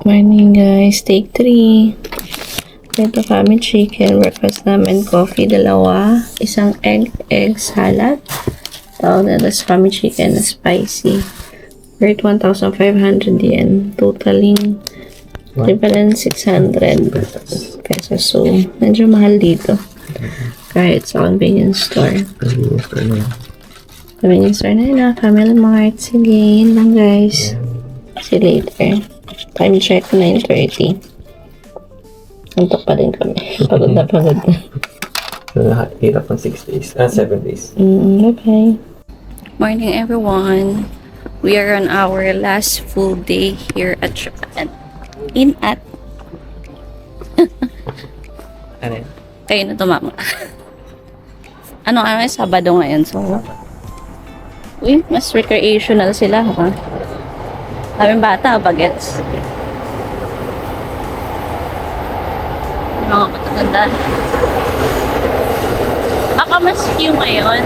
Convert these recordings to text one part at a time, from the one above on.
Morning guys, take 3. Ito kami chicken, breakfast namin, coffee, dalawa, isang egg salad. Tapos kami chicken na spicy. Worth 1,500 yen. Totaling 600 pesos. So, medyo mahal dito. Kahit sa convenience store. Convenience store na yun na. Family Mart. Sige, yun lang guys. See you later. Time check, 9:30. Antok pa din kami. Pagod na. Hirap ng 6 days. 7 days. Bye-bye. Morning everyone. We are on our last full day here at Japan. Ano yun? Kayo na tumama. Ano Sabado ngayon. So, mas recreational sila, ha? Daming bata, bagets. Mga katatanda. Baka mas queue ngayon.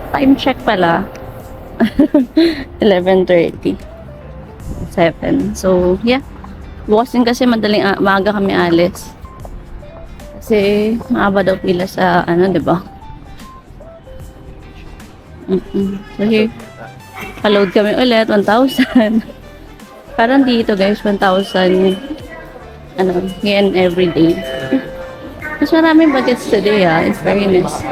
Time check pala. 11:30. 7. So, yeah. Bukas din kasi maaga kami alis. Kasi maaba daw pila sa diba? So here, pa-load kami ulit, 1,000. Parang dito guys, 1,000 yen every day. Mas maraming budgets today, in fairness.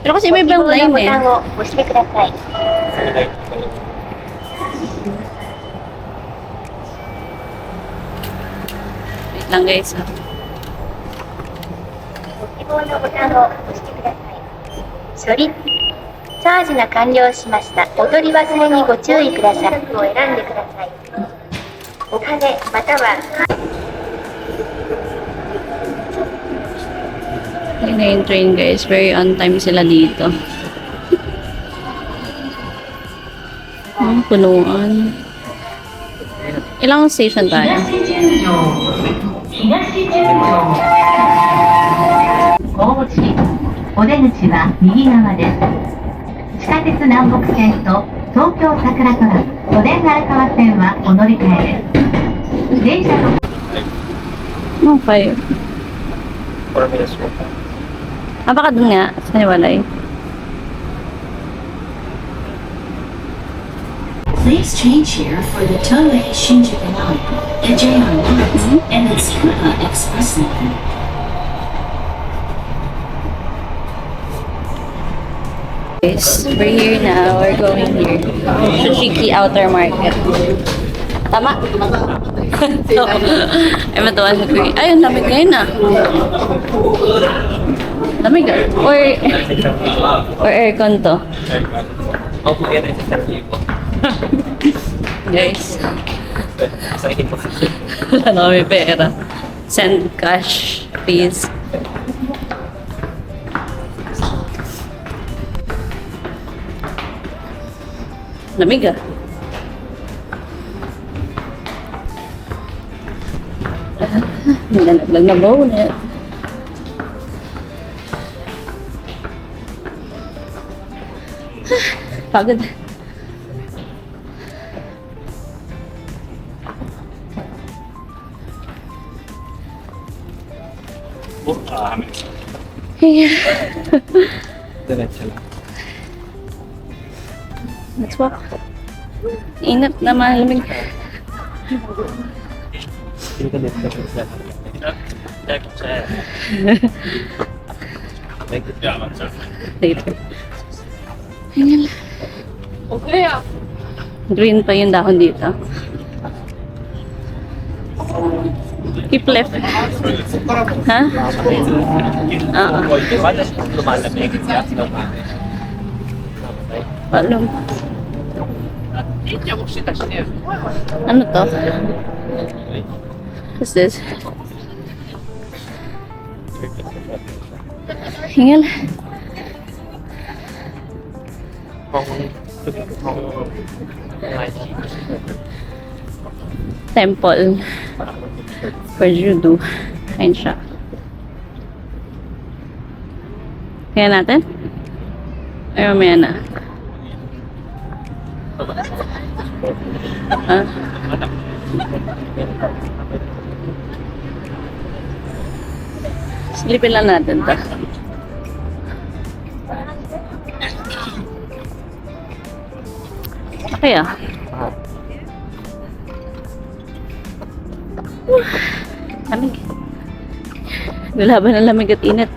Pero kasi may ibang line eh. Wait lang guys. 処理チャージが完了しました。お取り忘れにご注意ください。を選んでください。お金または Yun na yung train guys. Very on time sila dito. Punuan. Ilang station tayo? お出口は右側です。地下鉄南北線と東京桜トラ都電荒川線はお乗り換えです。電車と Okay. 4 minutes mo. Baka dun nga. Sa hiwalay. Please change here for the Toei Shinjuku Line, the JR Lines, and the Tsukuba Express Line. Guys, we're here now. We're going here. Shushiki Outer Market. Tama? Ay, matawa sa Korea. Ay, ang lamig ngayon ah. Lamig ah. Or aircon to. Okay, yan ay sasabihin ko. Guys, Sasabihin ko. wala na kami pera. Send cash, please. Lamig ah. Nalaglag na bonnet. Pagod. Diretso lang. Let's walk. Ingat na malamig. Hindi ka dito sa Later. Hingal. Okay ah. Green pa yung dahon dito. Keep left. Ha? Lumalamig. Palong. Ano to? What's this? Hingal. Temple for judo. Ayun siya. Kaya natin? Ay, mamaya na. Ah? Silipin lang natin to. Okay ah. Lamig. Lalaban ng lamig at init.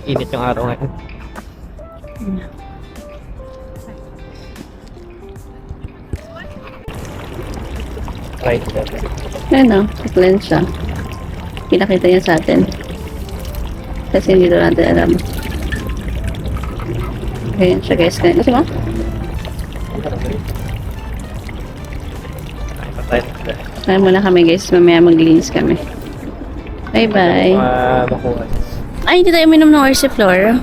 Init yung araw ngayon. Right. Ayun o, cleanse siya. Pinakita niya sa atin. Kasi hindi daw natin alam. Ayan siya guys. Kasi mo? Kaya muna kami guys. Mamaya maglinis kami. Bye bye. Makuha. Ay, hindi tayo minom ng Orsiflor.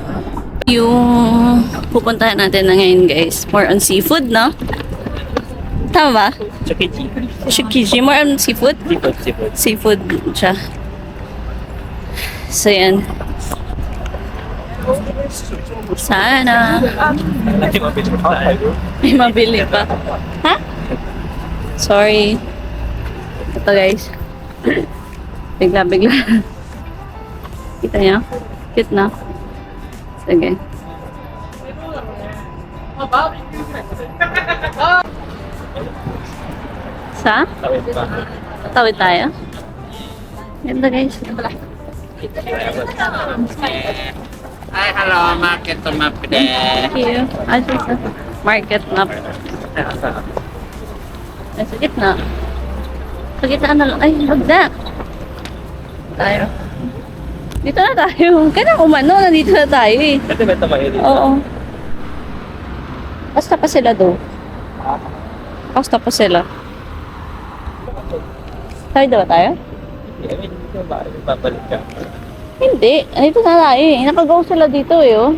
Yung pupuntahan natin na ngayon guys. More on seafood, no? Tama ba? Tsukiji. Shukiji. More on seafood? Seafood. Seafood siya. So, yan. Sana. Lagi mabili pa tayo. May mabili pa. Ha? Sorry. Ito guys. Bigla-bigla. Kita niyo? Cute na. Sige. Sa? Tawid pa. Tawid tayo? Ganda guys. Hi, hello, market to map Thank you. Market map. Nasa gitna. Sa gitna na lang. Ay, wag na. Tayo. Dito na tayo. Kaya umano, nandito na tayo eh. Dati may tamayo dito. Oo. Basta pa sila do. Basta pa sila. Tayo ba tayo? Hindi, babalik ka. Hindi. Nandito na tayo eh. Nakagaw sila dito eh oh.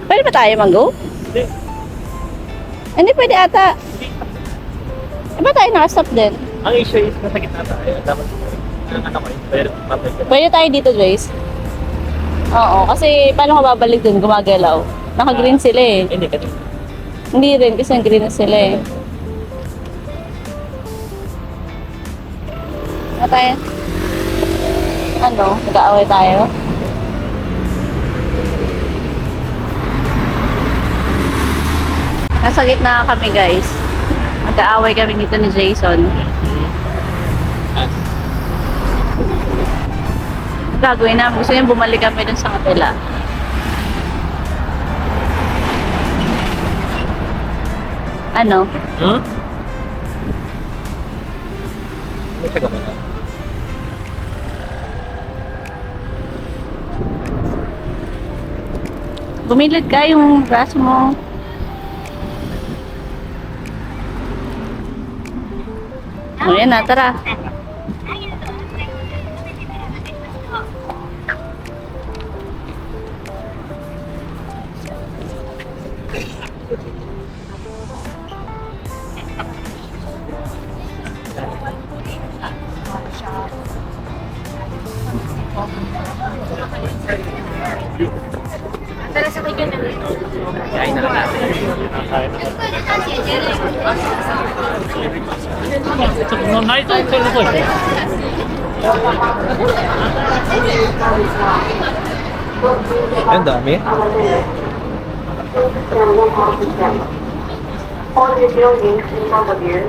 Pwede ba tayo mag-go? Hindi. Hindi pwede ata. Eh ba tayo nakastop din? Ang issue is nasa gitna tayo. Dapat ang ano ko yun. Pero babalik ka. Pwede tayo dito, Joyce. Oo, kasi paano ka babalik dun? Gumagalaw. Naka-green sila eh. Hindi, kasi Hindi rin kasi ang green na sila eh. Ano tayo? Ano? Nag-aaway tayo? Nasa gitna kami guys. Nag-aaway kami dito ni Jason. Gagawin namin. Gusto niya bumalik kami dun sa kapila. Ano? Teka muna. Bumilid ka yung braso mo. O yan na, tara. Kain na lang natin. Naito ito na po. Ang dami. All the buildings in front of you.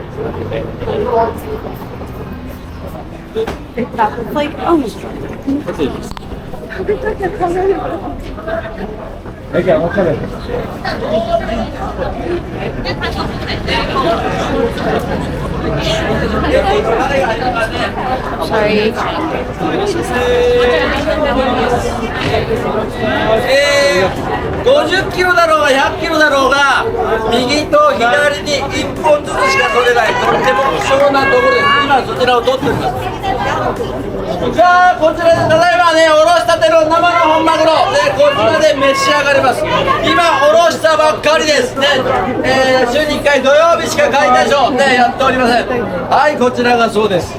It's like, oh my God. Okay, what's up? Sorry. 50キロだろうが100キロだろうが右と左に1本ずつしか取れないとっても希少なところです今そちらを取っておりますじゃあこちらでただいまねおろしたての生の本マグロでこちらで召し上がれます今おろしたばっかりですね、週に1回土曜日しか解体ショーねやっておりませんはいこちらがそうです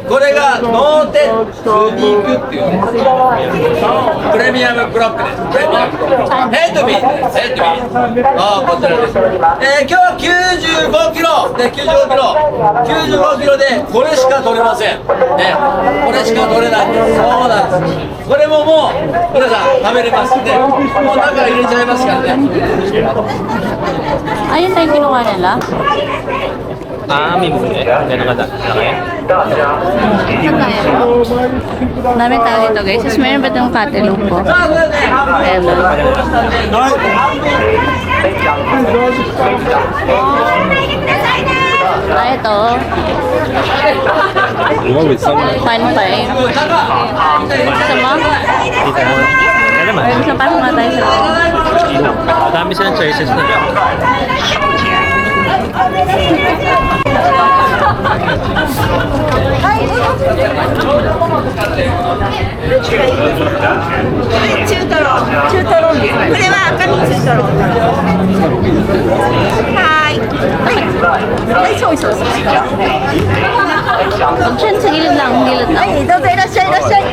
これがノーテッツ肉っていうねプレミアムクロックです。プレミアムクロックヘッドビーですヘッドビーああこちらです、今日は95キロで95キロでこれしか取れませんね、これしか取れないんです。そうなんです。これももう皆さん食べれますんで、もう中入れちゃいますからね。 Ayun tayo kinuha nila. Ah, may muli. Gano'n ka laki? Saan tayo? Dami tao dito guys. Tapos meron ba itong katilong po? Ayan lang. Ah, ito. 1.5. Sama? Ano naman? Ayun, sa parang mga tayo sa Dami silang choices na. Diyan sa gilid lang, gilid lang. はい、どうぞいらっしゃいいらっしゃい。は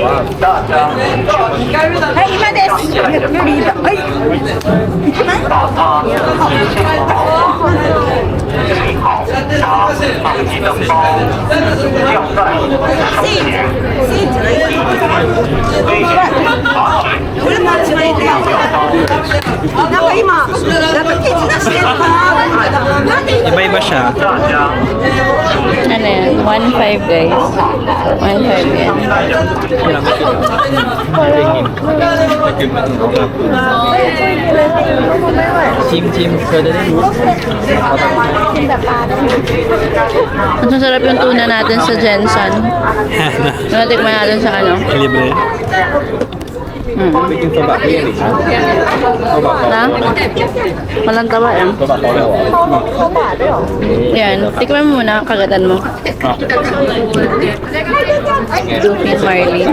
い、今です。はい。一枚。これも一枚で。なんか今、なんかケチ出してるかな。なんで Iba-iba siya. Ano yan? 1.5 guys. 1.5 yan. Chim-chim. Pwede rin. Mas masarap yung tuna natin sa Jensen. Natikman natin sa ano? Libre. Pwede yung taba. Na? Walang taba yan. Yan. Tikman mo muna, kagatan mo. Dufin Marley.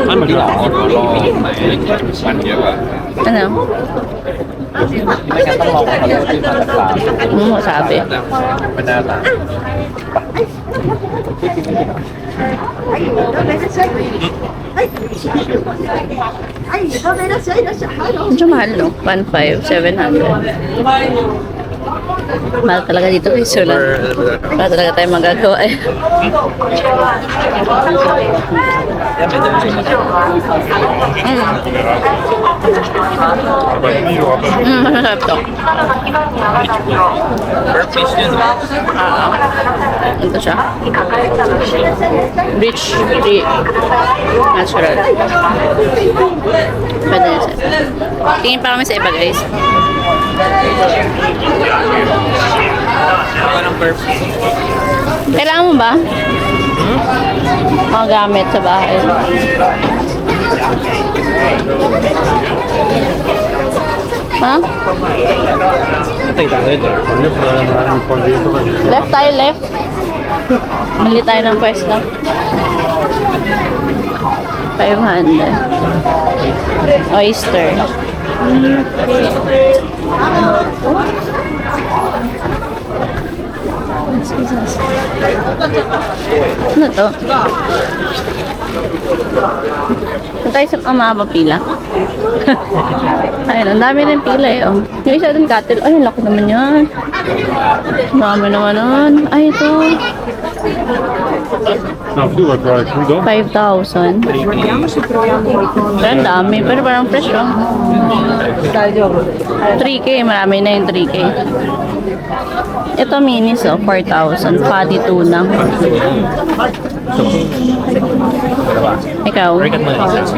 Ano ba? Ano? Sabi. Medyo mahal, no? 1.5, 700. Mahal talaga dito kay Sir lang. Wala talaga tayo magagawa eh. Masarap to. Ito siya. Rich, natural. Pwede na siya. Tingin pa kami sa iba guys. Kailangan mo ba? Mga gamit sa bahay. Ha? Left tayo, left. Mali tayo ng pwesto. 500. Oyster. Ano to? Kung tayo sa mahaba pila. Ayun, ang dami rin pila eh. Oh. Yung isa dun cattle. Ay, laki naman yan. Dami naman nun. Ay, ito. 5,000. Pero ang dami. Pero parang fresh, oh. 3K. Marami na yung 3K. Ito minis, oh. 4,000. Fatty tuna. Ikaw?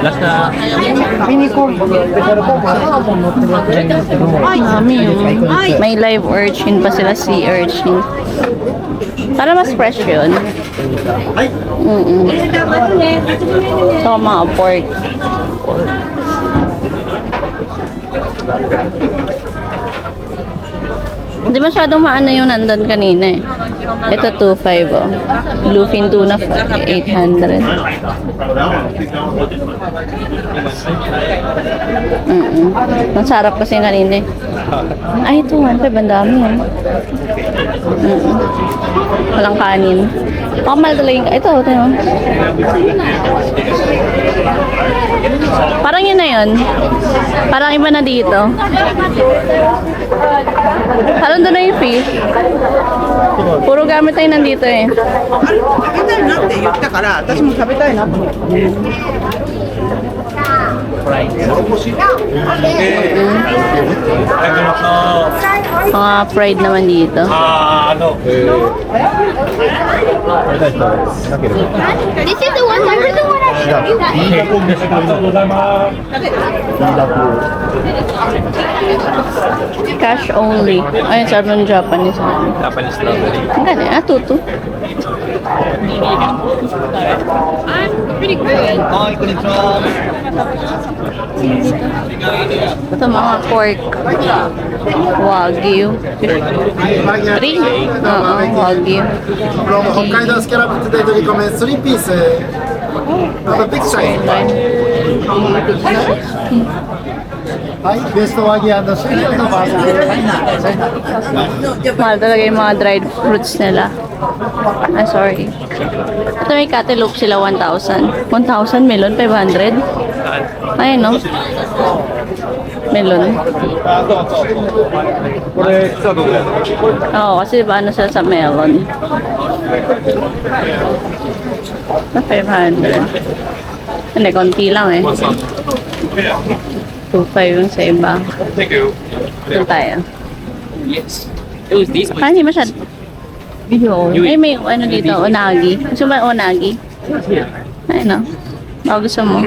Last na. Mami, may live urchin pa sila, sea urchin. Para mas fresh yun. So, mga pork. Hindi masyadong maano yung nandun kanina eh. Ito 2.5 oh. Bluefin tuna 800. Ang sarap kasi kanina eh. Ay, ito 1.5. Ang dami eh. Walang kanin. Mahal talaga yung... Ito, ito. Parang yun na yun. Parang iba na dito. Parang doon na yung fish. Puro gamit tayo nandito eh. 食べたいなって言ったから私も食べたいなと思って Mga fried naman dito. This is the one, remember the one I showed you that Cash only. Ayun, sabi ng Japanese. Japanese strawberry. Ang gani, tuto. Ito mga pork. Wagyu. 3? Oo, Wagyu. From Hokkaido Scallop today to recommend 3 pieces. Have a big size. はい、ベストワギ&シリアルのバージョン。 Mahal talaga yung mga dried fruits nila. Ah, sorry. Ito may cantaloupe sila 1,000. 1,000 melon, 500. Ayun, no? Melon. Oo, kasi ba ano sila sa melon? Na 500. Hindi, konti lang eh. 2,500 yung sa iba. Thank you. Doon tayo. Yes. It was these Ah, hindi masyad. Ay, may ano dito, unagi. Gusto ba unagi? Ay, no. Baka gusto mo.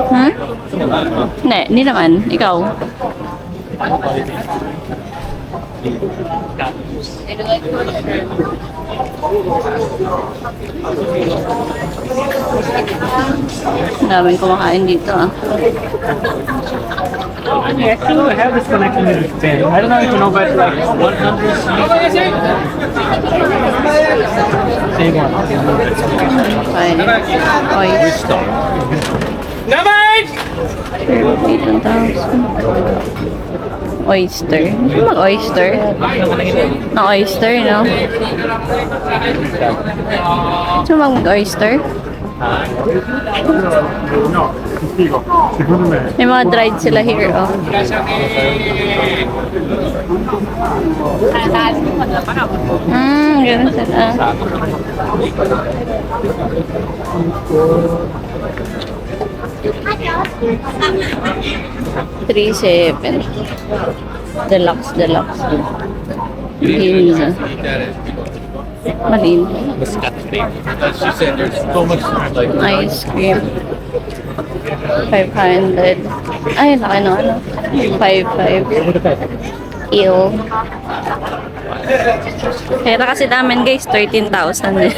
Hmm? Hindi naman. Ikaw. Daming kumakain dito ah. Yeah, actually, I have this connection with Japan. I don't know if you know, but like 100 Same one. Fine. Oyster. Naman! 8,000. Oyster. Ano mag-oyster? Na oyster, no? Ano mag-oyster? May mga dried sila here, oh. Ganun sila. $3,700. Deluxe. Ginza. Malin. She said there's so much like Ice cream. 500. Ay, laki na ano. 5,500. Ew. Pera kasi namin guys, 13,000 eh.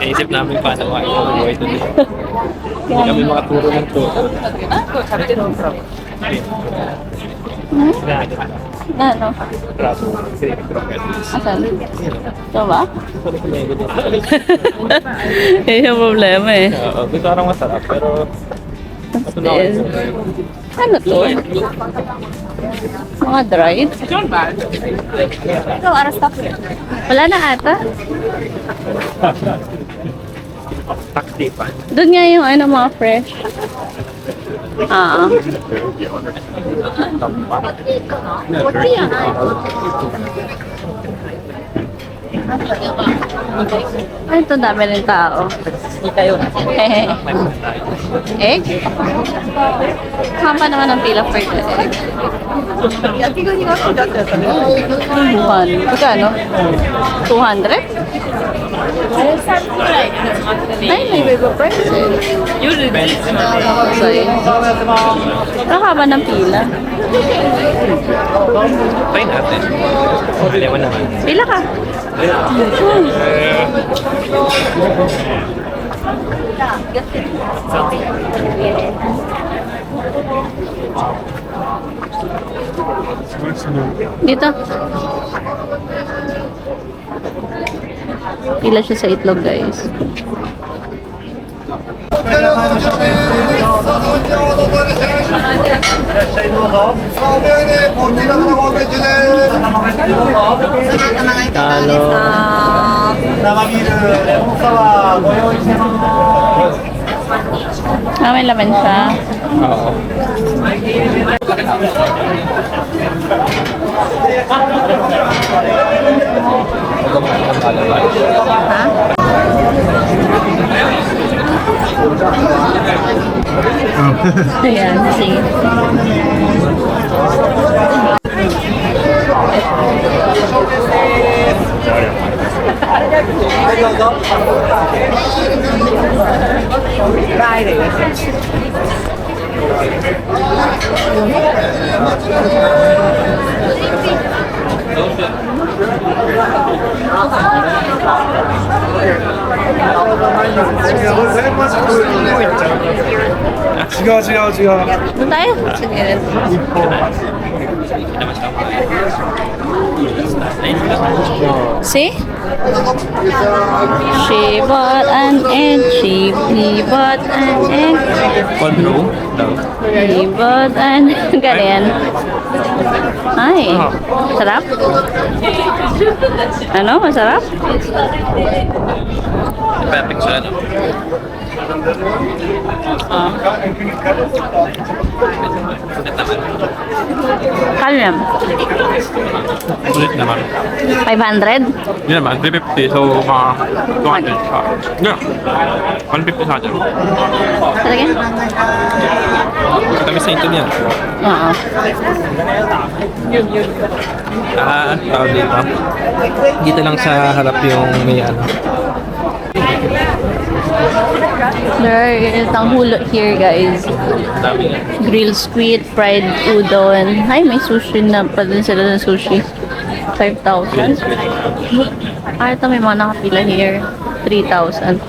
Naisip namin paano buhay doon. Hindi kami makaturo ng turo. Ano? Asan? Ito ba? Yun yung problema eh. Oo, gusto parang masarap pero Ano to? Mga dried? Wala na ata. taktipan. Doon nga yung ano, mga fresh. Ah. Ay, ito dami rin tao. Egg? Kama naman ang pila for the egg. Magkano? 200? Ay, may baby price eh. Sorry. Ang haba ng pila. Try natin. Alam mo naman. Pila ka? Dito. Pila siya sa itlog, guys. Ah, may laman siya. Oo. Ayan, sige. Doon tayo? Sige. See? She bought an egg. He bought an egg. Conro daw. He bought an... Ganyan. Ay, sarap? Ano? Masarap? Perfect siya, no? Ah. Sulit naman. Kano yan? Sulit naman. 500? Hindi naman, 350. So, mga 200 siya. Yeah. 150 sa atin. Talaga? Katamis sa ito niya. Oo. Tawag dito. Dito lang sa harap yung may ano. There is ang hulot here, guys. Dami yan. Grilled squid, fried udon. Ay, may sushi na pa din sila ng sushi. 5,000. Ah, ito may mga nakapila here. 3,000.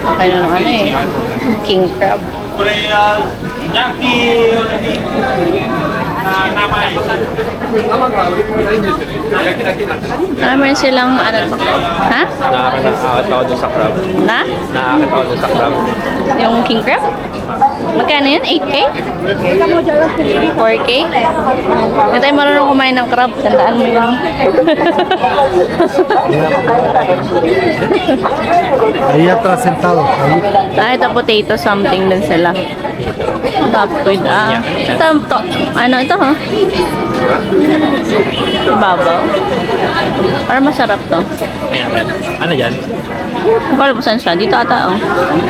Okay na naman eh. King crab. Meron silang ano to? Ha? Nakakit ako dun sa crab. Na? Nakakit ako dun sa crab. Yung king crab? Magkano yan? 8K? 4K? Hindi tayo marunong kumain ng crab. Tandaan mo lang. Ahí atrás sentado. Ahí. Ah, ito potato something din sila. Top with ito, to, ano ito ha? Babaw. Parang masarap to. Ano yan? Kung saan siya? Dito ata oh.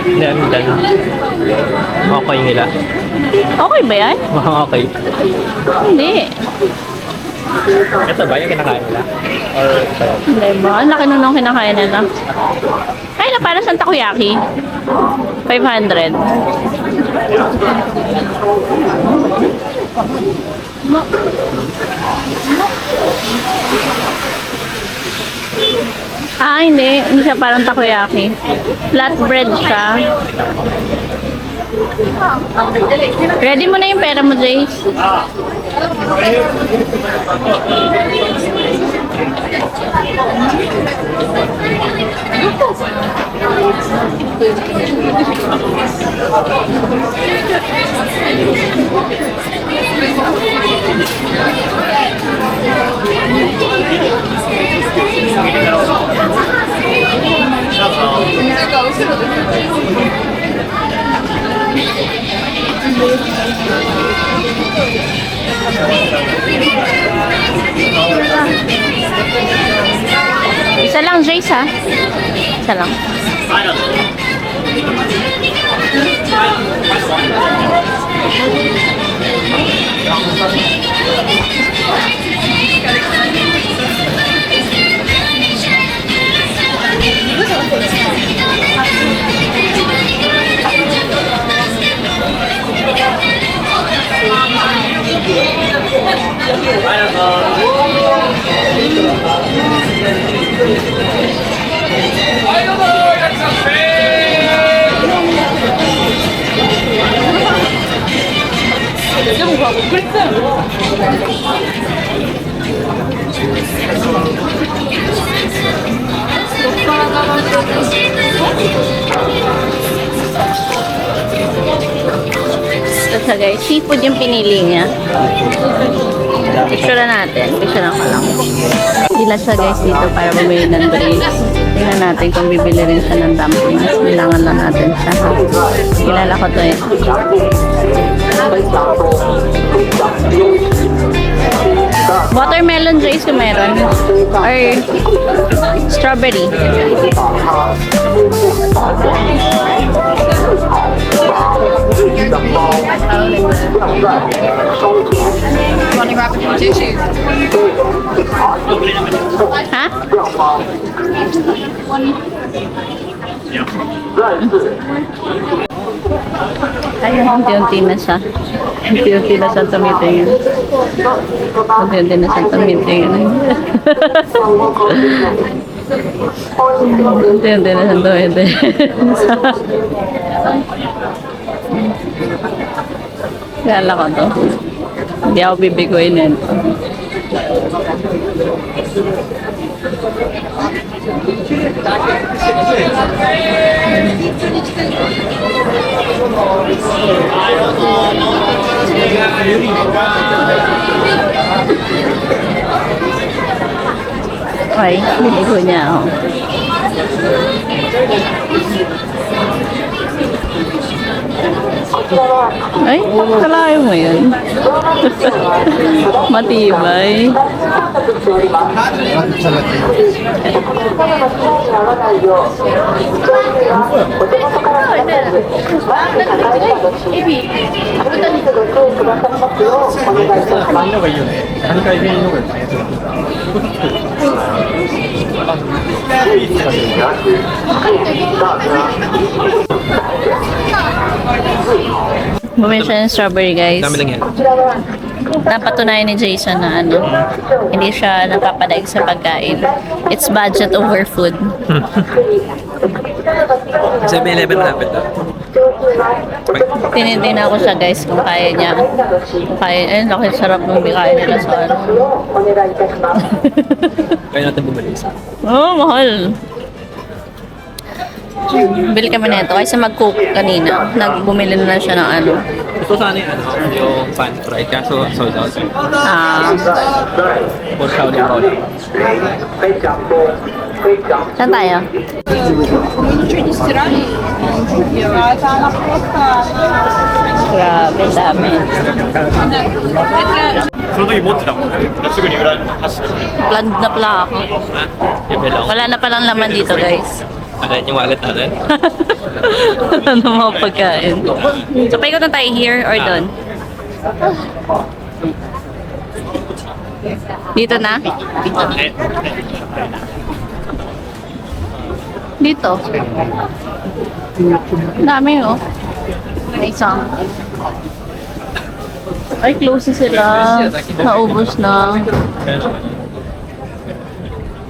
Hindi, ano dyan? Okay nila. Okay ba yan? Okay. Hindi. Ito ba yung kinakain nila? Or ito? Hindi ba? Ang laki nun nung kinakain nila. Ay na, para sa takoyaki. 500. Ah, hindi. Hindi siya parang takoyaki. Flatbread siya. Ready mo na yung pera mo, Jace. Isa lang, Jace, ha? Isa lang. siya guys. Seafood yung pinili niya. Picture na natin. Picture na ko lang. Sila siya guys dito para bumili ng drinks. Tingnan natin kung bibili rin siya ng dumplings. Bilangan lang natin siya. Kilala ko to eh. Watermelon juice kung meron. Or strawberry. Ha? Ayun, unti-unti na siya. Unti-unti na siya tumitingin. Unti-unti na siya tumitingin. Unti-unti na siya tumitingin. Kala ko to. Hindi ako bibiguin nito. Ay, binigo niya ako. Ay, kalayo mo yun. Matibay. Bumili siya ng strawberry, guys. Dami lang yan. Napatunayan ni Jason na ano, hindi siya napapadaig sa pagkain. It's budget over food. 7-Eleven malapit na. Tinitingnan ko siya, guys, kung kaya niya. Kung kaya, ayun, laki sarap nung bikain nila sa ano. Kaya natin bumalik. Oh, mahal. Bili kami na ito. Kasi mag-cook kanina. Bumili na siya ng ano. Gusto sana yung pan fried kaso sold out. For Shaolin Roll. Saan tayo? Grabe, dami. その時持ってたもんね。すぐに裏に走って。 Planned na pala ako. Yung belong. Wala na palang laman dito, guys. Agad yung wallet natin. Ano mga pagkain? So, paikot na tayo here or doon? Dito na? Dito. Dami, oh. May isang. Ay, close na sila. Naubos na.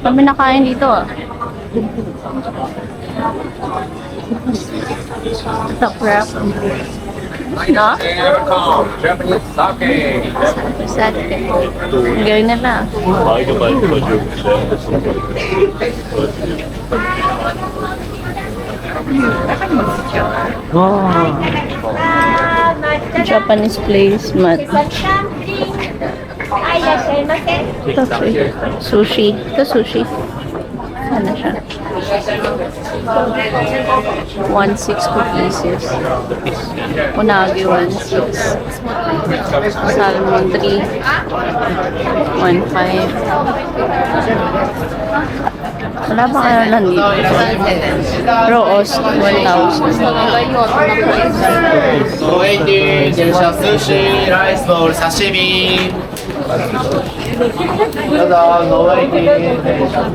Kami nakain dito, ah. Top wrap. No? Sake. Ang galing nila. Japanese placement. Ito, sushi. Ito, sushi. Ano siya? 160 pieces. Unagi 1.6. Salmon 3. 1.5. Wala bang ano lang dito? Roos 1,000. 280、デリシャス寿司、ライスボール、刺身。ただ、ノーエイティ、デリシャス。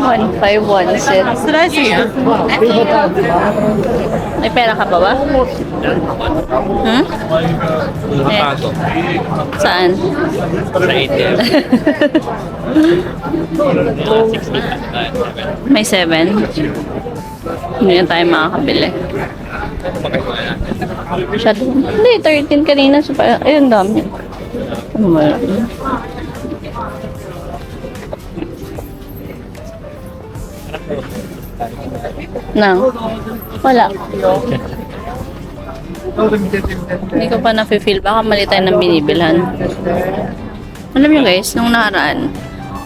1,516. May pera ka pa ba? Hmm? Nakapago. Saan? Sa ATM. 60. May 7. Hindi na tayo makakabili. Masyado. Hindi, 13 kanina. Ayun, dami. Ano ba? Nang? Wala. Hindi ko pa na-feel. Baka mali tayo ng binibilhan. Alam nyo guys, nung nakaraan,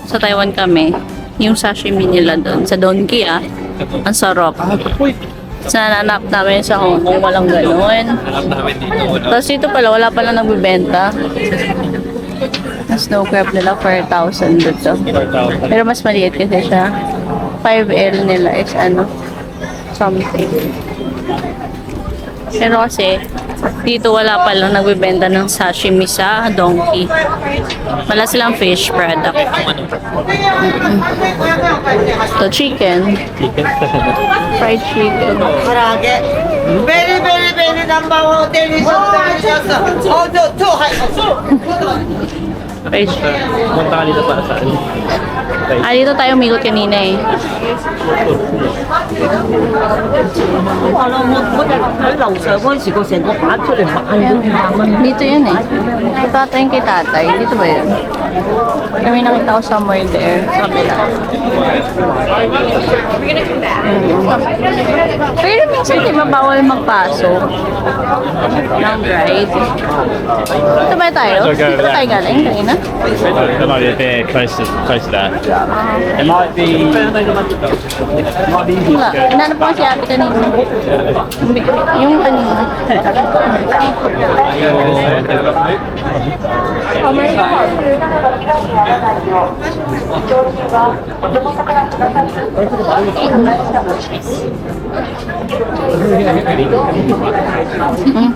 sa Taiwan kami, yung sashimi nila doon, sa Donki ang sarap. Sa nanap namin sa Hong Kong, walang gano'n. Hanap namin dito. Wala. Tapos dito pala, wala pala nagbibenta. Ang snow crab nila, 4,000 dito. 4,000. Pero mas maliit kasi siya. 5L nila is something. Pero kasi, dito wala palang nagbibenta ng sashimi sa Donki. Wala silang fish product. So, chicken. Chicken. Fried chicken. 唐揚げベリベリベリナンバーワンデリシャスデリシャス超はい Fried chicken. Punta ka dito para saan? Dito tayo umikot kanina eh. 我咯，我喺樓上嗰陣時，個成個板出嚟買咗500蚊。 Dito yun eh. Tatay kay tatay. Dito ba yun? Kami nakita ko somewhere there. Sa kabila. Pero minsan di ba bawal magpasok ng ride? Dito ba tayo? Dito ba tayo galing kanina? It might be a bit close to that. It might be... Wala. Hinanap ko si ate kanina. Yung kanina.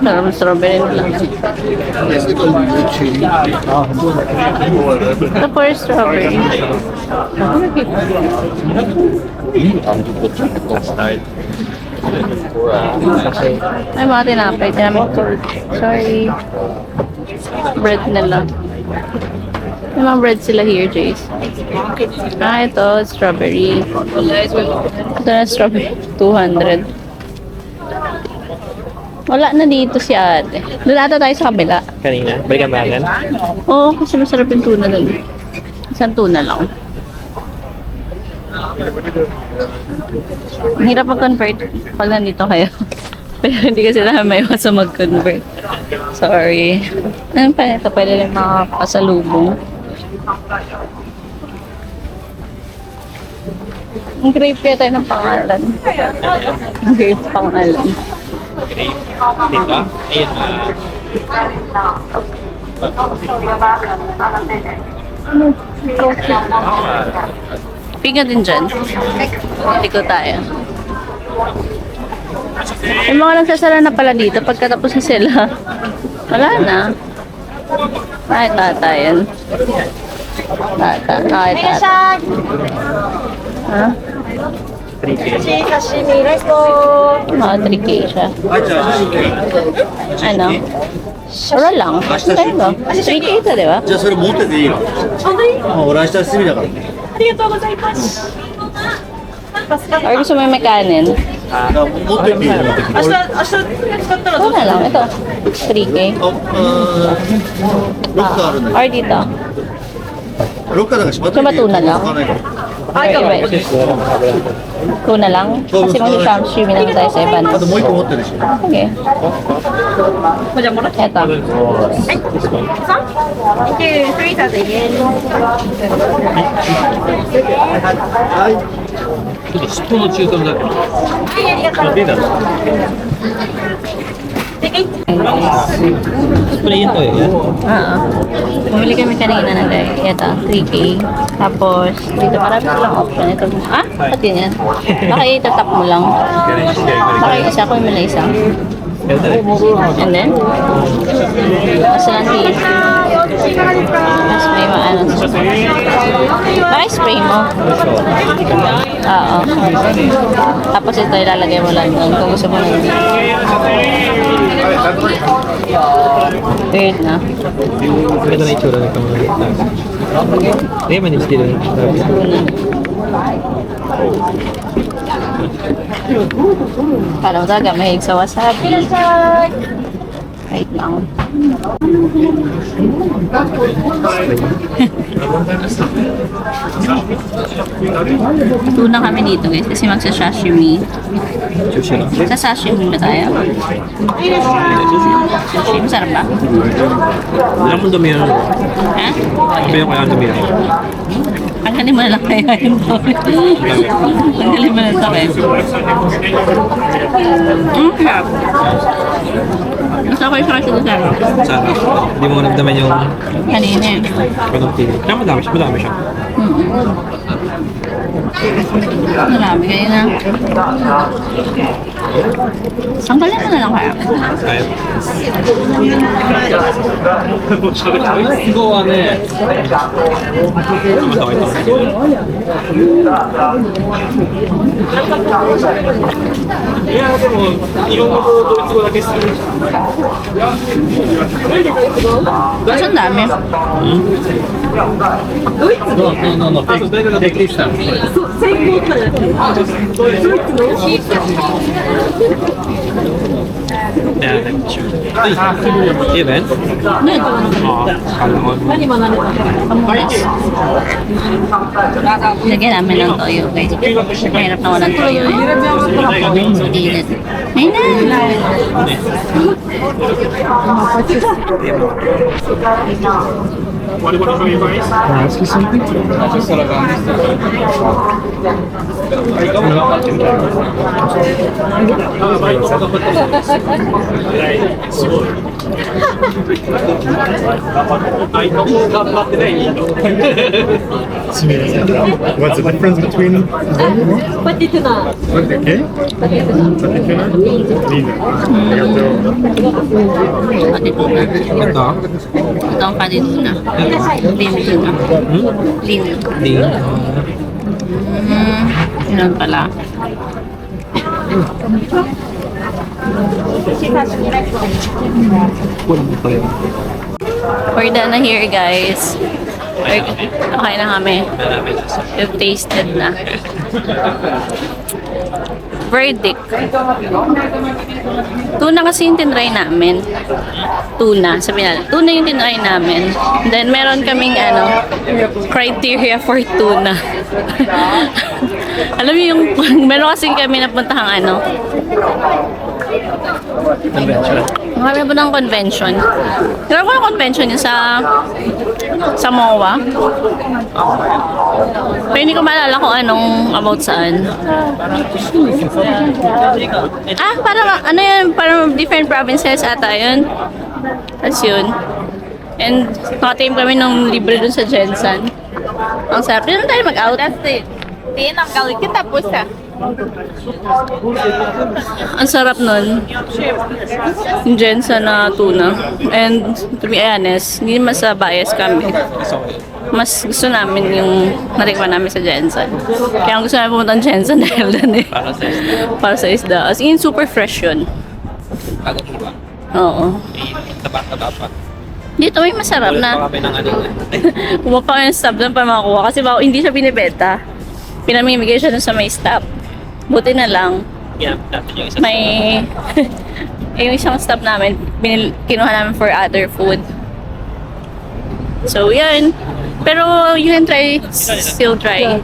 Sarap ng strawberry nila. Ito for strawberry. Ay, mga tinapay. Sorry. Bread nila. May mga bread sila here, Jace. Ito, strawberry. Ito na strawberry. 200. Wala na dito si ate. Doon ata tayo sa kabila. Kanina? Balikan ba yan? Oo, kasi masarap yung tuna doon. Isang tuna lang. Ang hirap mag-convert pag nandito kayo. Pero hindi kasi namin may iwas mag-convert. Sorry. Ano pa ito? Pwede rin makapasalubong. Ang grape kaya tayo ng pangalan. Ang grape pangalan. Dito? Ayun. Pinga din dyan. Liko tayo. May mga nagsasara na pala dito. Pagkatapos na sila, wala na. Ay, tata yan. Tata. Ay, tata. Ha? 3K. mga 3K siya. Ano? Mura lang. Kaya ba? 3K ito, di ba? じゃあそれ持ってていいの？俺明日休みだから。 Or gusto mo yung may kanin? 持ってっていいの？ Ito na lang. Ito. 3K. ロッカーあるんだ Or dito. ロッカーだから閉まって Gusto ba tuna lang? 使わないから。 Okay, wait. Tuna lang? Kasi mag-sashimi lang tayo sa あ Evans. ともう一個持ってるし。 Okay. Ito. ちょっとスプーンの中間だけど。出たの。Spray ito eh. Oo. Bumili kami kanina ng guys. Ito, 3K. Tapos, dito marami silang option. Ito, ba't yun yan? Baka itatap mo lang. Baka yung isa ko yung mula isa. And then, masalang tea. Mas may maano. Baka spray mo. Oo. Tapos ito ilalagay mo lang doon kung gusto mo lang. Weird na. Ito na itsura ng kamay. Hindi man yung stilo. Parang talaga mahig sa wasabi. Wait lang. Tuna kami dito guys kasi magsa-sashimi. Sushi lang. Sa sashimi ba tayo? Sushi, masarap ba? Alam mo dumi yan. Ha? Sabi ko kaya dumi yan. Tanggalin mo na lang kaya yung topic. Tanggalin mo na lang kaya. Sarap. Masarap yung kasi sa sarap. Sarap. Hindi mo naramdaman yung Kanina eh. penalty. Kaya madami siya. Marami kayo na. Tanggalin mo na lang kaya. Kaya. Igo ano eh. Namataway ito. Mas ang dami. No. Take this time. Yeah, sure. Even? Lagyan namin ng toyo guys. Mahirap na walang toyo eh. Init. Ayun What do you want to try, guys? Can I ask you something? What's the difference between Pati tuna. okay? Ito? Ito ang pati tuna. Lean tuna. Lean. Ding. Yun pala. Kulang pa yun. We're done na here guys. Okay na kami. We've tasted na. Verdict. Tuna kasi yung tinry namin. Tuna. Sabi natin, tuna yung tinry namin. Then, meron kaming criteria for tuna. Alam mo yung, meron kasi kami napuntahang Convention. Marami po ng convention. Kaya ko yung convention yun sa MOA. Pero hindi ko maalala kung anong about saan. Parang different provinces ata yun. Tapos yun. And nakatim kami ng libre dun sa Jensen. Ang sarap. Dito tayo mag-out. That's it. Tingin ang gawin kita po sa. Ang sarap nun. Yung Jensen na tuna. And to be honest, hindi mas bias kami. Mas gusto namin yung natikman namin sa Jensen. Kaya ang gusto namin pumunta ng Jensen dahil doon eh. Para sa isda. As in, super fresh yun. Oo. Taba pa. Dito may masarap na. Kami ng Kumuha pa yung stop doon para makakuha. Kasi baka hindi siya binibenta. Pinamimigay siya dun sa may stop. Buti na lang. natin yung isa. May yung isang stop namin, kinuha namin for other food. So, yan. Pero you can still try.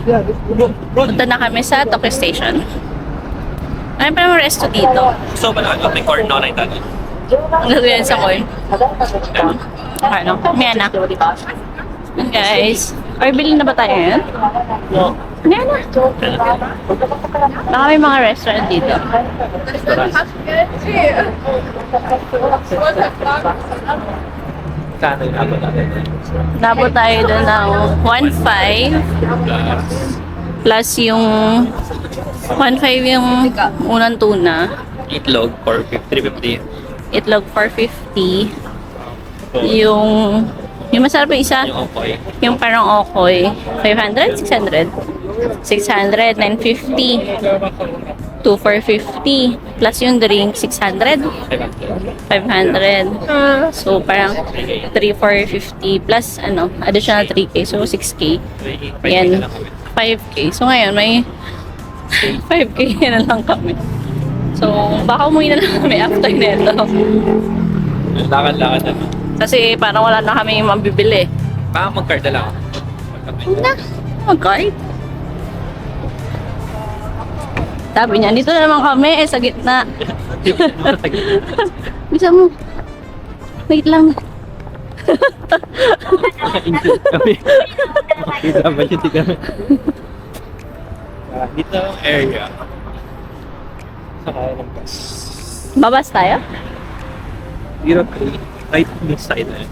Punta na kami sa Tokyo Station. Ay, pa naman resto dito. So, may corn na rin tayo. Ang gagawin sa corn. Okay, no? May anak. Guys. Or bilhin na ba tayo yan? Hindi na. Baka may mga restaurant dito. Kano yung abot natin? Nabot tayo doon ng 1.5 plus yung 1.5 yung unang tuna. Itlog, 350. Itlog 450. Yung masarap yung isa. Yung okoy. Yung parang okoy. 500? 600? 600, 950. 450 plus yung drink 600 500 so parang 3,450 plus additional 3k so 6k yan 5k so ngayon may 5k na lang kami so baka umuwi na lang kami after nito Lakad-lakad naman. Kasi parang wala na kami mabibili. Baka mag-card na lang ako. Na, mag-card. Sabi niya, dito na naman kami, sa gitna. Bisa mo. Wait lang. Injured kami. Makita ba yun? Di kami. Dito ang area. Sakay ng bus. Babas tayo? Zero 3. Right this side na yun.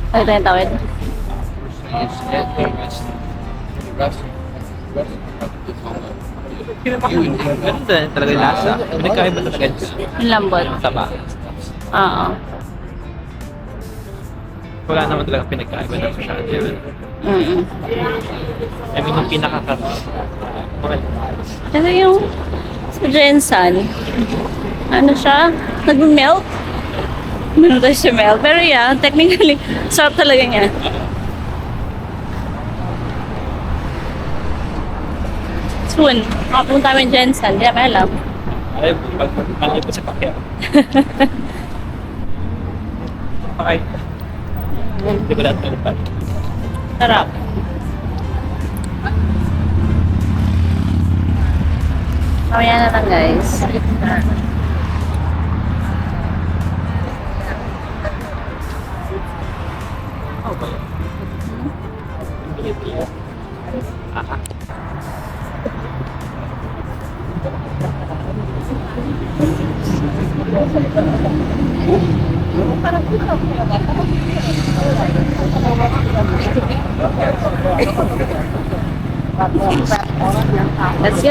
Ay, tayo tawid. Ganun din talaga yung lasa. Pinagkaiba talaga yun. Yung lambot. Taba. Oo. Wala naman talaga pinagkaiba ng masyado yun. Mm-mm. I mean, yung pinakakarap. Kasi yung sa Jensen, ano siya? Nag-melt? Meron tayo siya melt. Pero yeah, technically, sarap talaga niya. Soon, makapunta kami Jensen. Hindi namin alam. Ay, pag-mali po sa pakya. Okay. Hindi ko lahat nalipan. Sarap. Mamaya na lang guys. Let's go.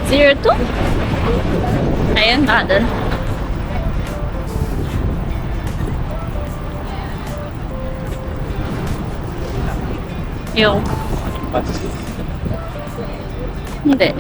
Zero two? Ayun, doon. Yung. Hindi.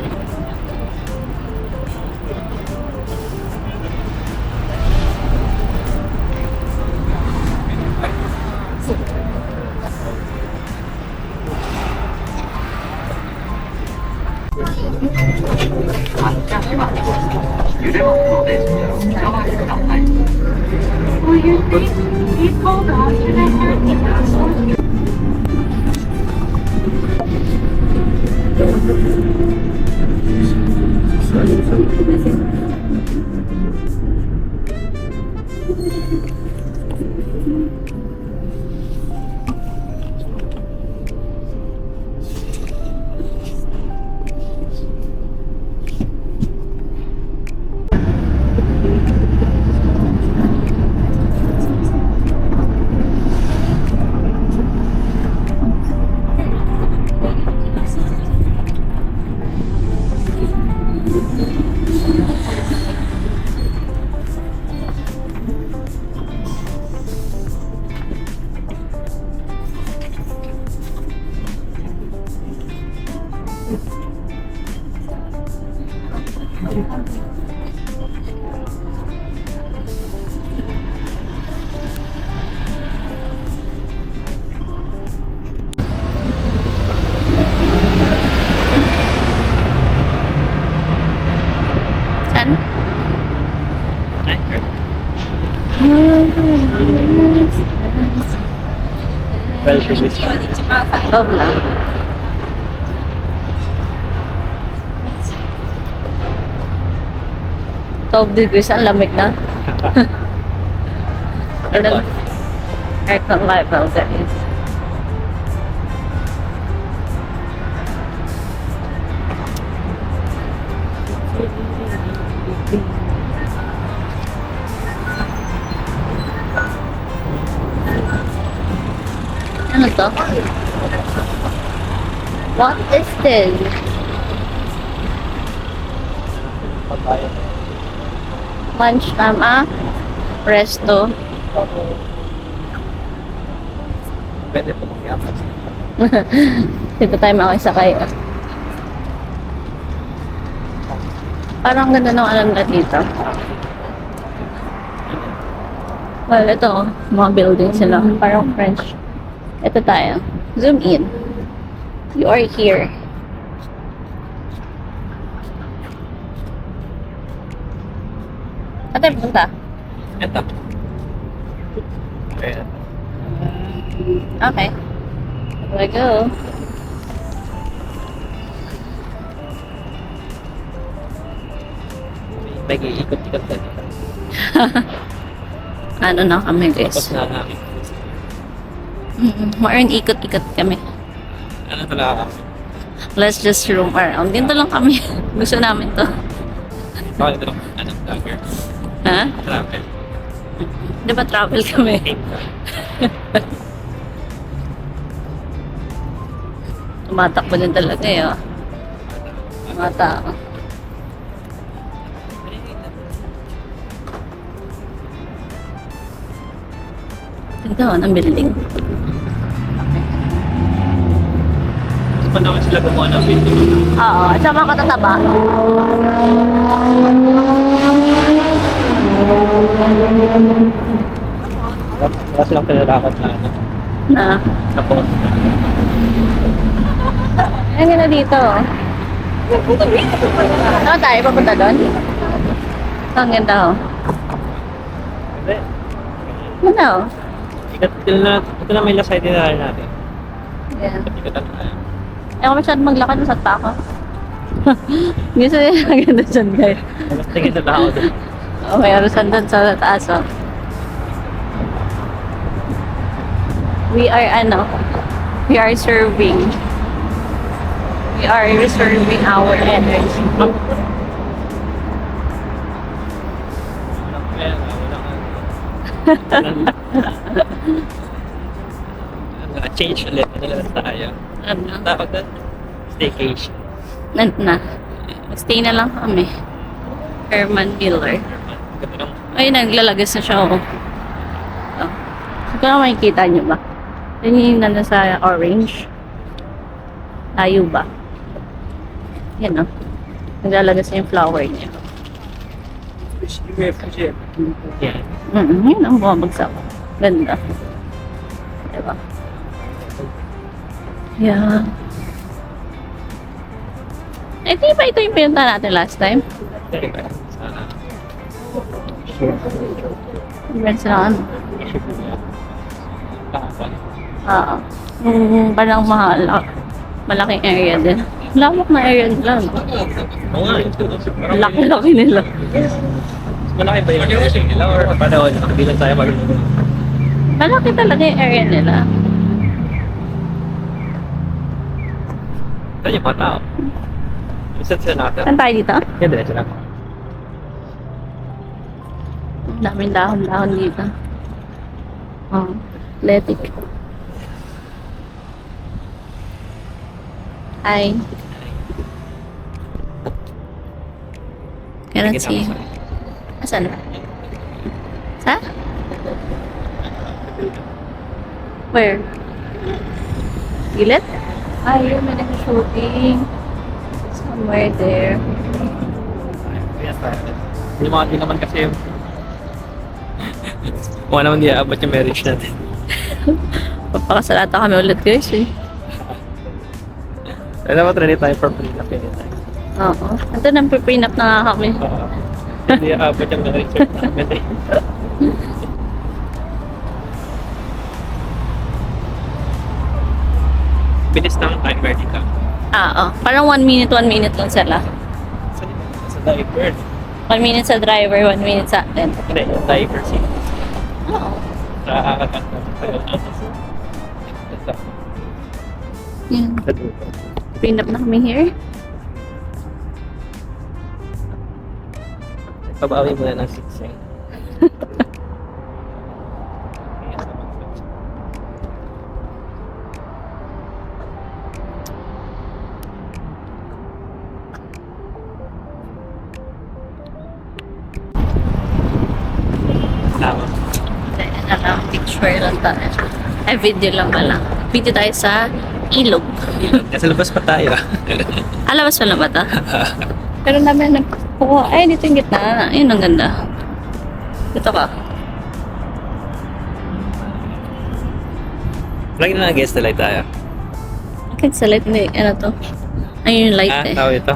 Saan? Well, finished. Love lang. Top degrees, ang lamig na. Ilan? Aircon level, that is. Ano to? What is this? Lunch time, ah? Resto. Pwede po mag-iapas. Dito tayo makisakay. Parang ganda ng alam na dito. Well, ito, mga buildings sila. Parang French. Ito tayo. Zoom in. You are here. Saan tayo punta? Ito. Kaya, Okay. Here we go. may iikot-ikot na dito. Ano na kami, Tapos guys? na namin. Maring ikot-ikot kami. Ano talaga? Let's just roam around. Dito lang kami. Gusto namin to. Bakit ito lang? Anong vlogger? Ha? Travel. Di ba travel kami? Tumatakbo din talaga eh. Oh. Mga tao. Ito, ng building. Pa naman sila gumawa ng video. Oo, sa mga katataba. Wala silang pinalakot na ano. Na. Tapos, Ang ganda dito. Saan tayo? Papunta doon? Ang ganda oh. hindi. Ganda oh. Ito na may lasay din natin. Yeah. Ikot na tayo. Ayaw ko masyadong maglakad, masat pa ako. Gusto nila ang ganda dyan, guys. Mas tingin na tao doon. Okay, arusan doon sa taas, oh. We are serving. We are reserving our energy. Change ulit. Ano lang tayo? Ano? Tawag doon? Staycation. Na. Stay na lang kami. Herman Miller. Ganda ng Ay, naglalagas na siya, oh. Oh. Ito na makikita niyo ba? Yan yung nandun sa orange. Tayo ba? Yan, oh. Naglalagas na yung flower niya. yan. Yan ang bumabagsak. Ganda. Diba? Yeah. Eh, di ba ito yung pinunta natin last time? Sana. Meron silang ano? Kapan. Oo. Parang malaking area din. Lamok na area nila. No? Oo nga. Laki-laki nila. Malaki ba yung area nila or panahon? Nakabilang tayo pag Malaki talaga yung area nila. ito yung mga tao. Isa sila natin. Saan tayo dito? Yan din sila. Ang daming dahon-dahon dito. Oh, athletic. Hi. Cannot see. Asan? Sa? Where? Gilid? Ay, yun, may nag-shooting. Somewhere there. Hindi mga di naman kasi kung naman di aabot yung marriage natin. Papakasalata kami ulit, guys, eh. Alam mo, try tayo for prenup yun tayo. Oo. Ito nang prenup na nga kami. Hindi aabot yung marriage natin. Bilis ng timer dito. Oo. Parang 1 minute lang sila. Sa diaper. 1 minute sa driver, 1 minute sa atin. Hindi, yung diaper seat. Oo. Sa kakakanta. Yan. Prenup na kami here. Pabawi muna ng 6 eh. Picture lang tayo. Ay, video lang pala. Video tayo sa ilog. Nasa labas pa tayo. Alabas pala ba ito? Pero namin nagkukuha. Ay, dito yung gitna. Ayun, ang ganda. Dito ka. Lagi na nag-guest na light tayo. Kahit sa light, hindi. Ano to? Ayun yung light eh. Tao ito.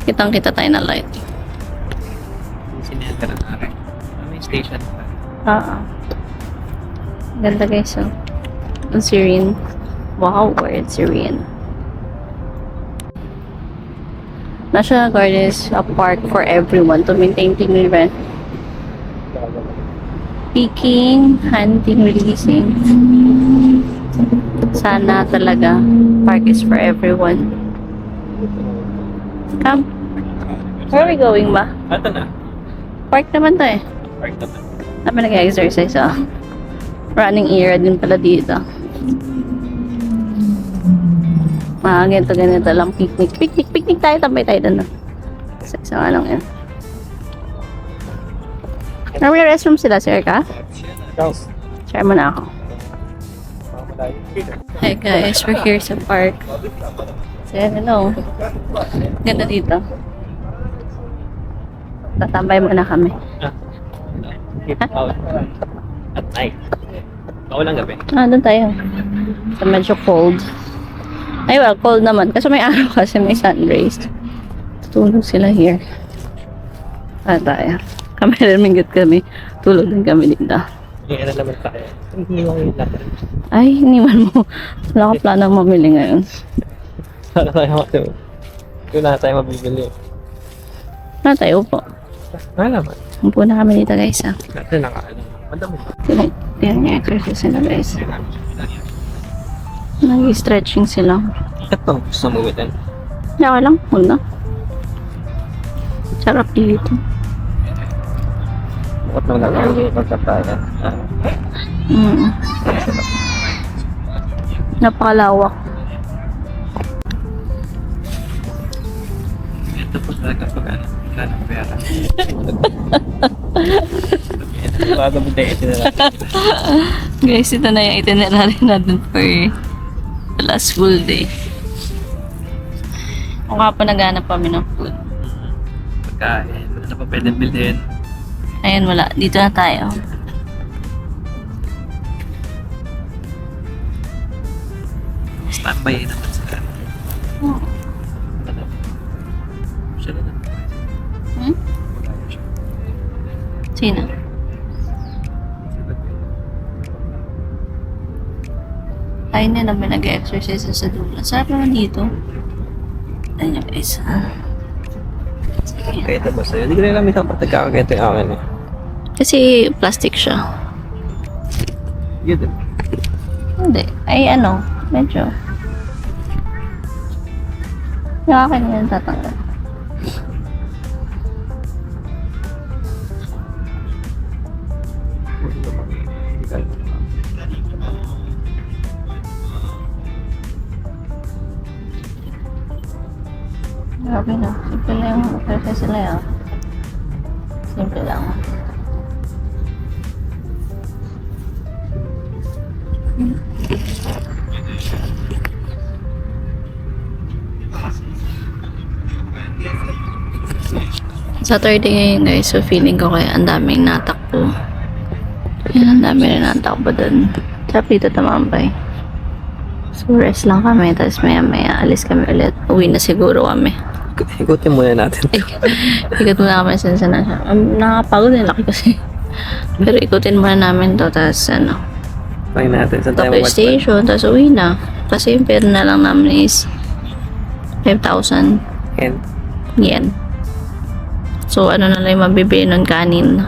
Kitang-kita tayo na light. Sinenta na tayo. May station pa. Ganda guys, oh. Ang serene. Wow, where it's serene. National Garden is a park for everyone to maintain cleanliness. Picking, hunting, releasing. Sana talaga park is for everyone. Come. Where are we going ba? Ito na. Park naman to eh. Park naman. Kami nag-exercise ah. Running era din pala dito. Ganito lang. Picnic tayo. Tambay tayo doon. Sa isang anong yan. May restroom sila, sir ka? Share mo na ako. Hi guys, we're here sa park. Say hello. Ganda dito. Tatambay muna kami. Keep out. At night. Bawal ang gabi. Doon tayo. So, medyo cold. Ay, well, cold naman. Kasi may araw kasi may sun rays. Tulog sila here. Tayo. Kami rin kami. Tulog din kami dito. Yung ano naman tayo. Hindi ko yung laban. Ay, iniwan mo. Wala ka plano mamili ngayon. Sana tayo kasi. Wala tayo mabibili. Wala tayo po. Wala naman. Umpo na kami dito guys ah. Kasi nakaano. Madami. Yan yung exercise nila guys. Nag-stretching sila. Ito. Gusto mo bitin. Yawa lang. Huwag na. Sarap dito. Bukot naman natin yung pagkatayan. Napakalawak. Ito po talaga pag-ano. Kanang pera. Bago mo tayo itinerary. Guys, ito na yung itinerary natin for the last full day. Kung nga pa naghanap kami ng food. Pagkain. Ano pa pwedeng bilhin? Ayun, wala. Dito na tayo. Standby naman sila. Siya na naman. Sino? Ayun na naman nag-exercise sa dulo. Sarap naman dito. Ayun yung guys. Sige. Kaya ito ba sa'yo? Hindi ko rin namin kapag nagkakagento yung akin eh. Kasi plastic siya. Yun din. Hindi. Ay ano, medyo. Yung akin yun tatanggal. Grabe na. Simple lang yung exercise sila yan. Simple lang. Saturday ngayon guys, so feeling ko kaya ang daming natakbo. Yan, ang dami rin natakbo dun. Sarap dito tumambay. So rest lang kami, tapos maya alis kami ulit. Uwi na siguro kami. Ikutin muna natin. Ikot muna kami sa na siya. Nakakapagod yung laki kasi. Pero ikutin muna namin to, tapos ano. Pagin natin. Saan tayo Tokyo Station, tapos uwi na. Kasi yung pera na lang namin is 5,000 And yen. So, ano na lang yung mabibili nun kanin.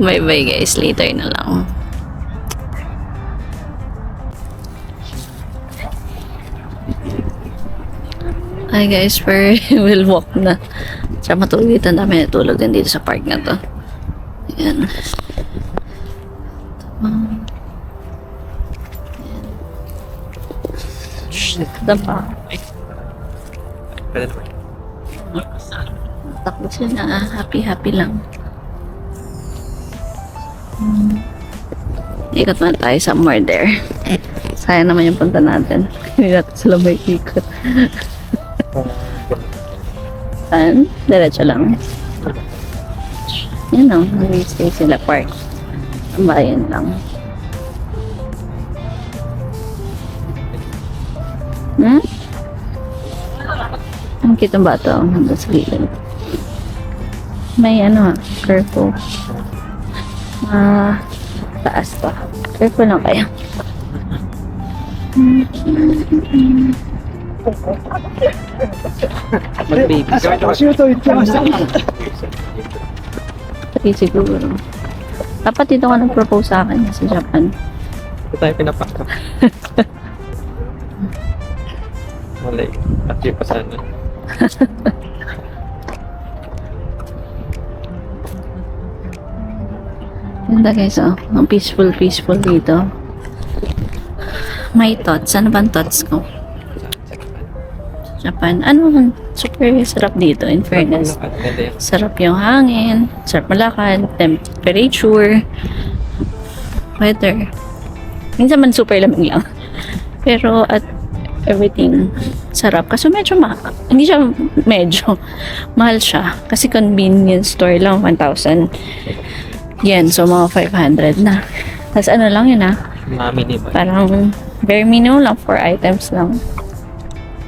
Bye-bye guys. Later na lang. Hi guys, we'll walk na. Tsaka matulog dito. Ang dami natulog din dito sa park na to. Ayan. Ito pa. pwede naman. Takbo sila. Happy lang. Ikot na tayo somewhere there. Sayang naman yung punta natin. Hindi natin sila may ikot. Saan? Diretso lang. Yan o, stay sila park. Ang bayan lang. Ang cute ng bata. Nandun sa gilid. May ano ha, curve. Taas pa. Curve lang kaya. Mag-baby. 欲しいと言ってました。 Sige, siguro. Dapat dito ka nag-propose sa akin sa Japan. Ito tayo pinapaka. Malay. At pa sana. Ganda guys, oh. Ang peaceful dito. My thoughts. Ano bang thoughts ko? Japan. Ano? Super sarap dito, in fairness. Sarap yung hangin. Sarap malakad. Temperature. Weather. Minsan man super lamig lang. Pero at everything sarap. Kaso medyo hindi siya medyo. Mahal siya. Kasi convenience store lang, 1,000 yen. So, mga 500 na. Tapos ano lang yun Minimal. parang bare minimum lang, 4 items lang.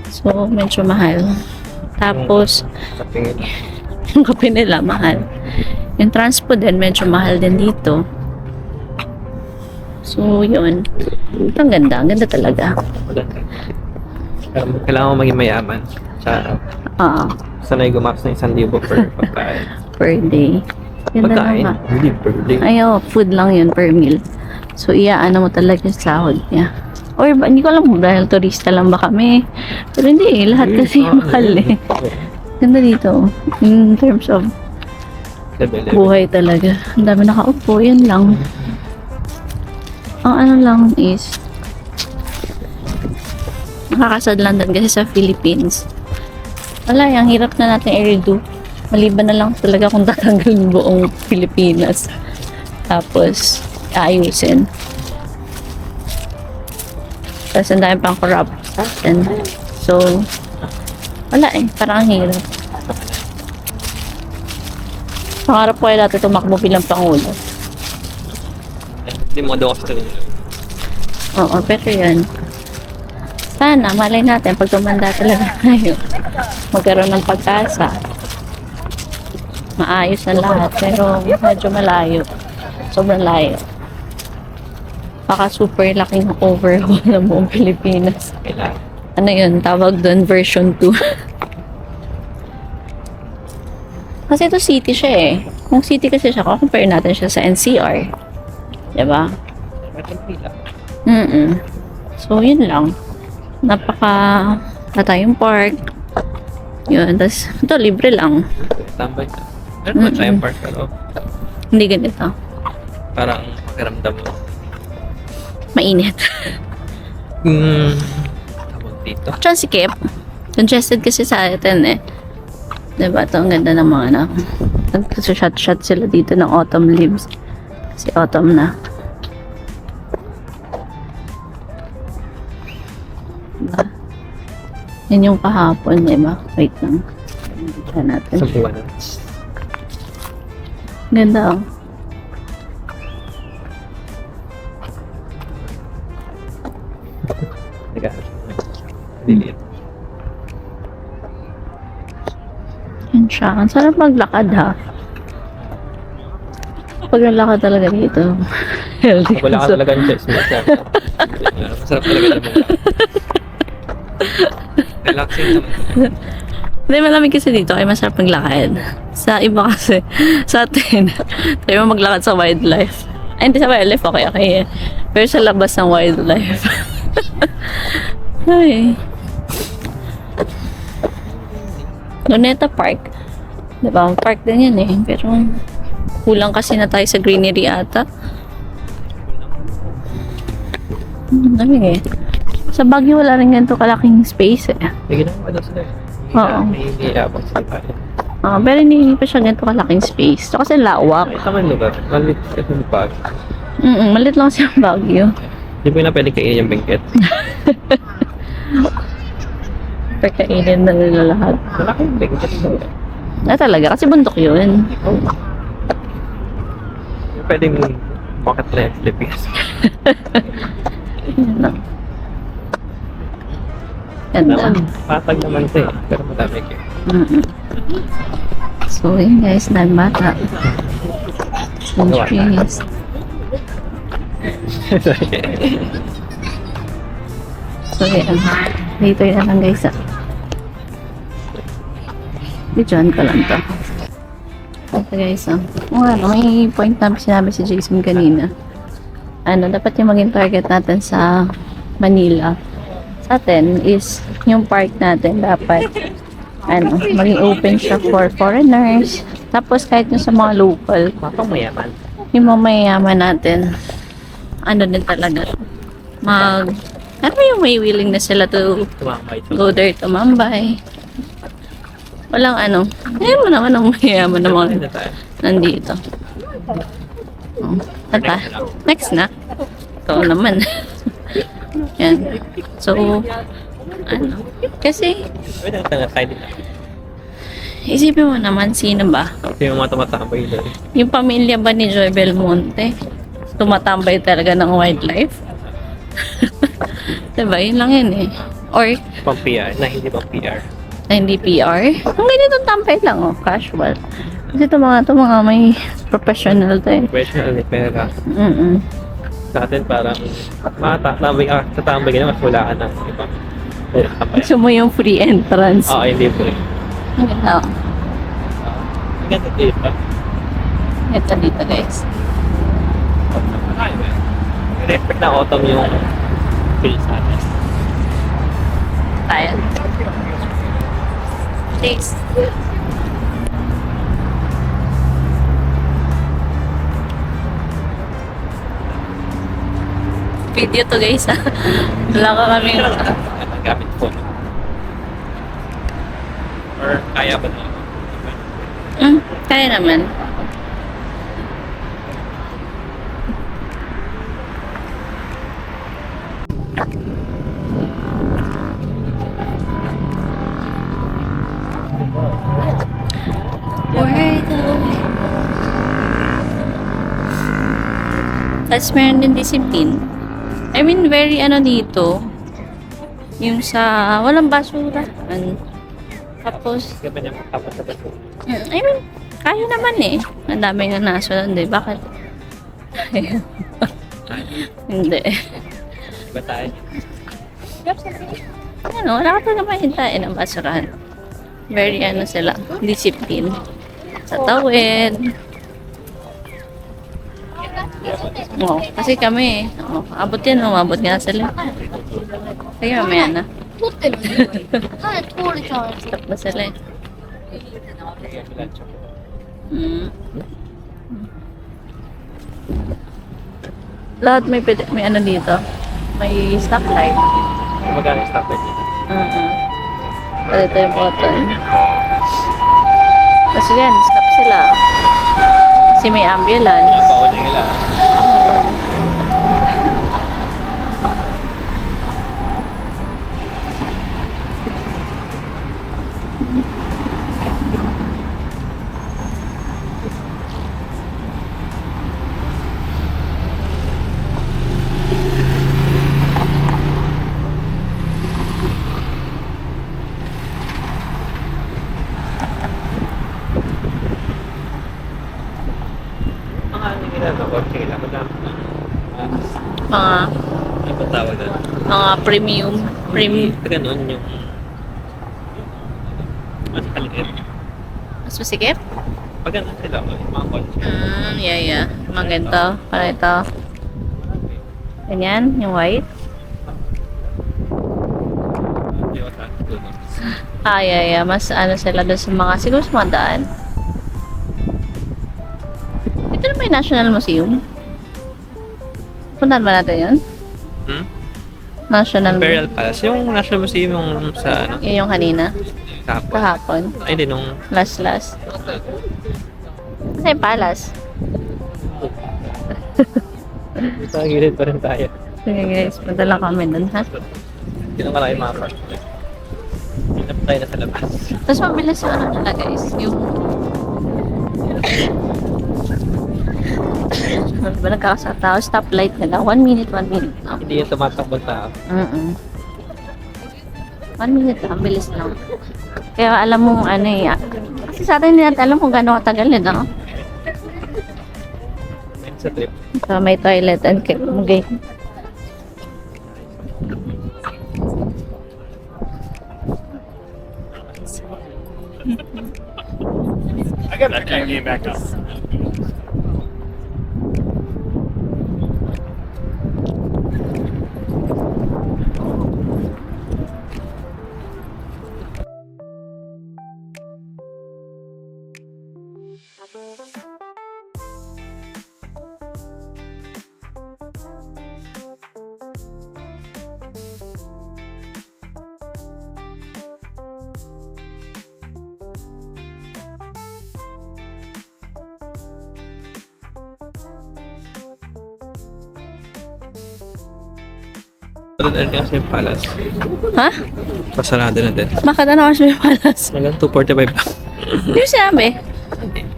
So, medyo mahal. Tapos, Kapingin. yung kape nila, mahal. Yung transpo din, medyo mahal din dito. So, yun. Ang ganda. Ang ganda talaga. Kailangan mo maging mayaman. Tsaka, sanay gumaps ng 1,000 per pagkain. Per day. Ganda Pagkain? lang Hindi per day. Ayaw, food lang yun per meal. So, iaano mo talaga yung sahod niya. Or, hindi ko alam kung dahil turista lang ba kami. Pero hindi lahat kasi mahal Ganda dito. In terms of buhay talaga. Ang dami nakaupo, yan lang. Ang ano lang is, nakakasad lang din kasi sa Philippines. Wala, ang hirap na natin i-redo. Maliban na lang talaga kung tatanggalin buong Pilipinas. Tapos, aayusin. Tapos, ang dami pang corrupt sa atin. So, wala parang ang hirap. Pangarap ko ay dati tumakbo bilang Pangulo. Hindi mo daw gusto nila. Oo, pero yan. Sana, malay natin, pag tumanda talaga tayo, magkaroon ng pag-asa. Maayos na lahat, pero medyo malayo. Sobrang layo. Baka super laking overhaul ng buong Pilipinas. Kailangan. Ano yun, tawag doon, version 2. Kasi ito city siya eh. Kung city kasi siya, compare natin siya sa NCR. Diba? So, yun lang. Wala tayong park. Yun, tas ito, libre lang. Tambay na. Meron ba tayong park pero Hindi ganito. parang pakiramdam mo. Mainit. Tawag dito. Diyan si Kip. Congested kasi sa atin eh. Diba? Ito, ang ganda ng mga nag-shot sila dito ng autumn leaves. Kasi autumn na. Diba? Yan yung kahapon, diba? Wait lang. Tignan natin. Sa buwan na. Ganda oh. Teka. Delete. Yan siya. Ang sarap maglakad ha. Pag nalakad talaga dito. Healthy. Wala ka talaga ng chest. Masarap talaga naman. Relaxing naman. Hindi, malamig kasi dito ay masarap maglakad. Sa iba kasi, sa atin, tayo maglakad sa wildlife. Ay, hindi sa wildlife, okay. Pero sa labas ng wildlife. Ay. Luneta Park. Diba? Park din yan eh. Pero, kulang kasi na tayo sa greenery ata. Dami eh. Sa Baguio wala rin ganito kalaking space eh. May ginawa daw sila. Oo. May abang sa kaya. Pero hindi pa siya ganito kalaking space. So, kasi lawak. Ay, tama lugar. Malit kasi yung park. Malit lang siyang Baguio. Hindi po na pwede kainin yung bingkit. Pagkainin na nila lahat. Malaki yung bingkit. Talaga, kasi bundok yun. Pwedeng bakit na yung Philippines. Yun lang. Ganda. Patag naman ito eh. Pero madami kayo. So, yun guys, bata. Trees. So, yun. Later na lang guys, Diyan ko lang to. Ito guys, may point na sinabi si Jason kanina. Dapat yung maging target natin sa Manila sa atin is yung park natin dapat maging open siya for foreigners. Tapos kahit yung sa mga local, Mapang mayaman. yung mga mayayaman natin, din talaga, yung may willingness sila to Tumambay. go there, tumambay. Walang ngayon mo naman ang mayayaman na mga na tayo. nandito. Next na. Ito naman. Yan. So, kasi, Pwede na tayo tayo dito. isipin mo naman, sino ba? Kasi yung mga tumatambay doon. Yung pamilya ba ni Joy Belmonte? Tumatambay talaga ng wildlife? Diba? Yun lang yun eh. Or, Pang PR, na hindi pang PR. na hindi PR. Ang ganitong tambay lang, casual. Kasi ito mga may professional to eh. Professional ni pera. Mm-mm. Sa atin parang tambay sa tambay ganyan, mas wala ka ng iba. Gusto mo yung free entrance. Oo, hindi po eh. Ang ganda. Ang ganda dito. Ito dito guys. Respect na autumn yung feel sa atin. Tayo. Taste. Video to guys ha. Wala ka kami. Gamit po. Or kaya ba na? Kaya naman. Tapos meron din discipline. I mean, very dito. Yung sa walang basura. Tapos, Kaya ba niya magtapos sa baso? I mean, kaya naman eh. Ang dami nga naso nun, di? Bakit? Hindi. Ba tayo? Wala ka talaga mahintain ang basurahan. Very sila, discipline. Sa tawid. Kasi kami, abot yan, umabot nga sila. Kaya mamaya na. Stop na sila eh. Lahat may dito. May stoplight. Magkano yung stop dito? Ito yung button. Kasi yan, stop sila. Kasi may ambulance. Pauna nila. Ano ba tawag doon? Mga premium. Ganun yung mas kaliit. Mas masikip? Pag ganun sila, yung mga kotse. Yeah. Mga ganito. Para ito. Ganyan, yung white. Yeah. Mas sila doon sa mga, siguro sa mga daan. Ito na may National Museum. Puntahan ba natin yun? National Imperial Palace. Yung National Museum yung sa ano? Yun yung kanina. Kahapon. Ay, hindi nung... Last. Kasi palace. Sa gilid pa rin tayo. Sige guys, padala kami dun ha. Hindi naman tayo makapark. Hindi na tayo nasa labas. Tapos mabilis yung ano nila guys, yung... Diba nagkakasat tao, stoplight nila, 1 minute, 1 minute lang. Hindi yung tumatakbo tao. 1 minute lang, bilis lang. Kaya alam mo ano eh, kasi sa atin hindi natin alam kung gaano katagal eh, no? Sa trip. So, may toilet and gate. I got that game back up. Doon na rin kasi yung palace. Ha? Pasarado na din. Bakit ano kasi may palas? Hanggang 2:45 lang. Hindi mo sinabi.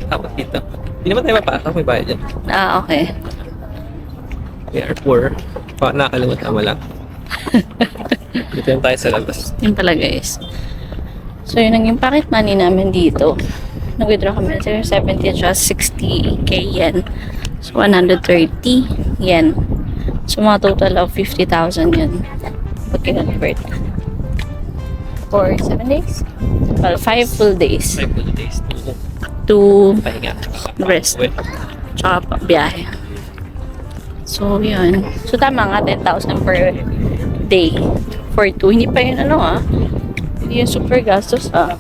Tapos dito. Hindi naman tayo mapasok. May bayad yan. Ah, okay. We are poor. Nakakalimutan mo lang. Dito yung tayo sa labas. Yun pala guys. So yun ang yung pocket money namin dito. Nag-withdraw kami sa 70 at 60k yen. So 130 yen. So mga total of 50,000 yan. Pag-convert. For 7 days? Well, 5 full days. 5 full days. To Pahinga. rest. Uwi. Tsaka pa biyahe. So yun. So tama nga 10,000 per day. For 2. Hindi pa yun ano ah. Hindi yung super gastos ah.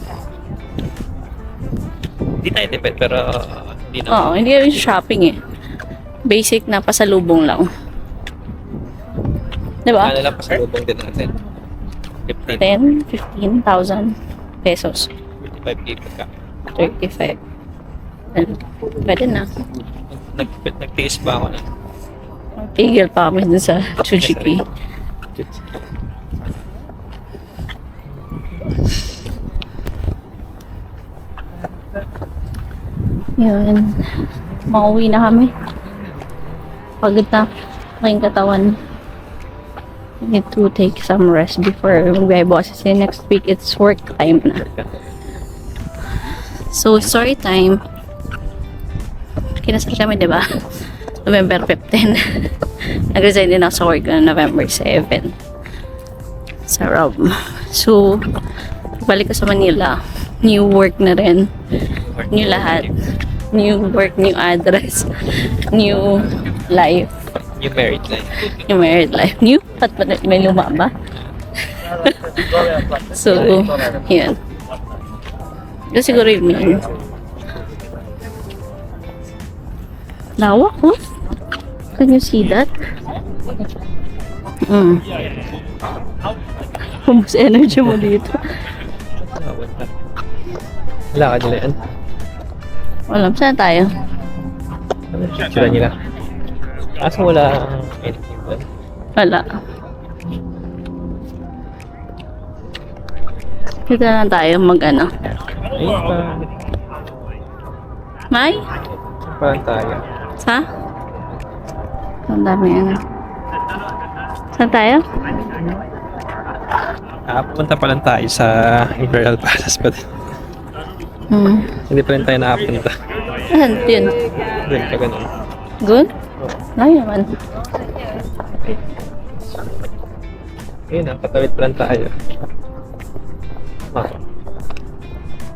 Hindi tayo tipid pero hindi na. Oo, hindi yung shopping eh. Basic na pasalubong lang. Diba? Ano lang pasalubong din natin. 15. 10, 15,000 pesos. 55k ka. 35. Pwede na. Nagtiis ba ako na? Tigil pa kami dun sa Chuchiki. Yun. Mauwi na kami. Pagod na. Aking katawan. I need to take some rest before magbiyahe bukas kasi next week it's work time na. So, story time. Kinasal kami, di ba? November 15. Nag-resign din ako sa work na November 7. Sa Rob. So, balik ko sa Manila. New work na rin. New lahat. New work, new address. New life. New married life. New married life. New? At may luma ba? So, yun. Ito siguro yung main. Lawak, oh. Can you see that? Humus energy mo dito. Wala ka nila yan. Alam, saan tayo? Sila nila. Kaso wala anything doon. Wala. Dito na tayo mag-ano. Ayun pa. May? Parang tayo. Sa? Ang dami ano. Saan tayo? Pupunta pa lang tayo sa Imperial Palace pa din. Hindi pa rin tayo nakapunta. Saan yun? Doon ka ganun. Good? Ay naman. Ayun na, patawid pa lang tayo.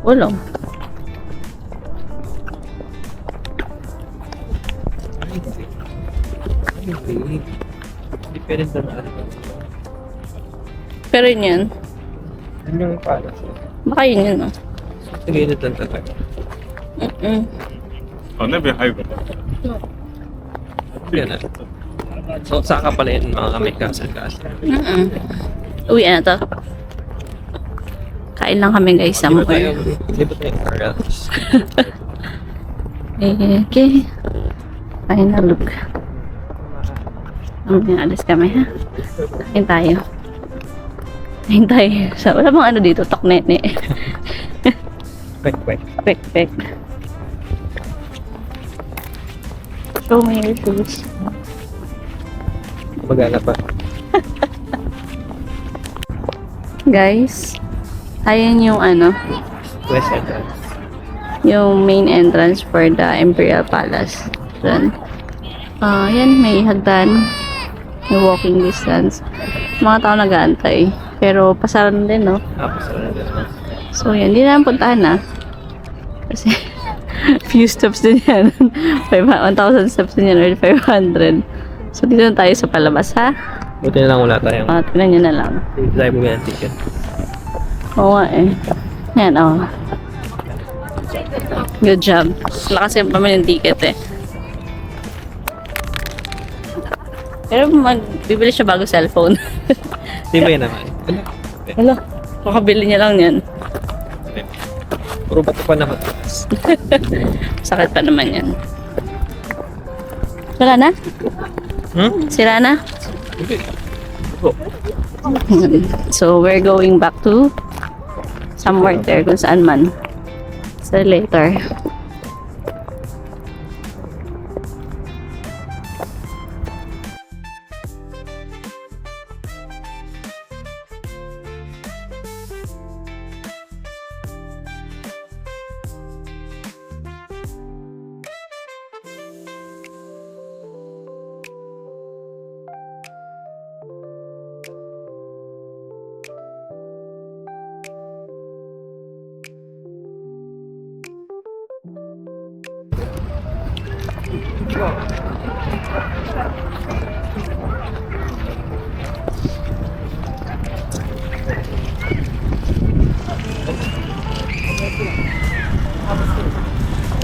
Ulong. Hindi pwede doon na. Pero yun yun. Yun yung palace. Baka yun yun, no? Sige, ito doon talaga. Yun na. So, saka pala yun mga kami kasal-kasal. Uwi na to. Kain lang kami guys somewhere. Libot na yung carals. Okay. Final look. Alis kami ha. Kain tayo. Kain tayo. So, wala bang ano dito? Toknene. Quick. Quick. Show me your shoes. Magana pa. Guys, ayan yung ano, West entrance. yung main entrance for the Imperial Palace. Diyan. Yan, may hagdan. May walking distance. Mga tao nag-aantay. Pero pasaran din, no? Tapos So, yan. Hindi na puntahan na. Kasi, few steps din yan. 1,000 steps din yan or 500. So, dito na tayo sa palabas, ha? buti na lang wala tayong Tignan nyo na lang. hindi tayo bumili ng ticket. Oo nga eh. Yan, Good job. Wala kasi yung pamilya ng ticket eh. Pero bibili siya bago cellphone. Di ba yun naman? Hala, makabili niya lang yan. Puro bato pa naman. Sakit pa naman yan. Wala na? Sira na? So, we're going back to somewhere there kung saan man. So, later.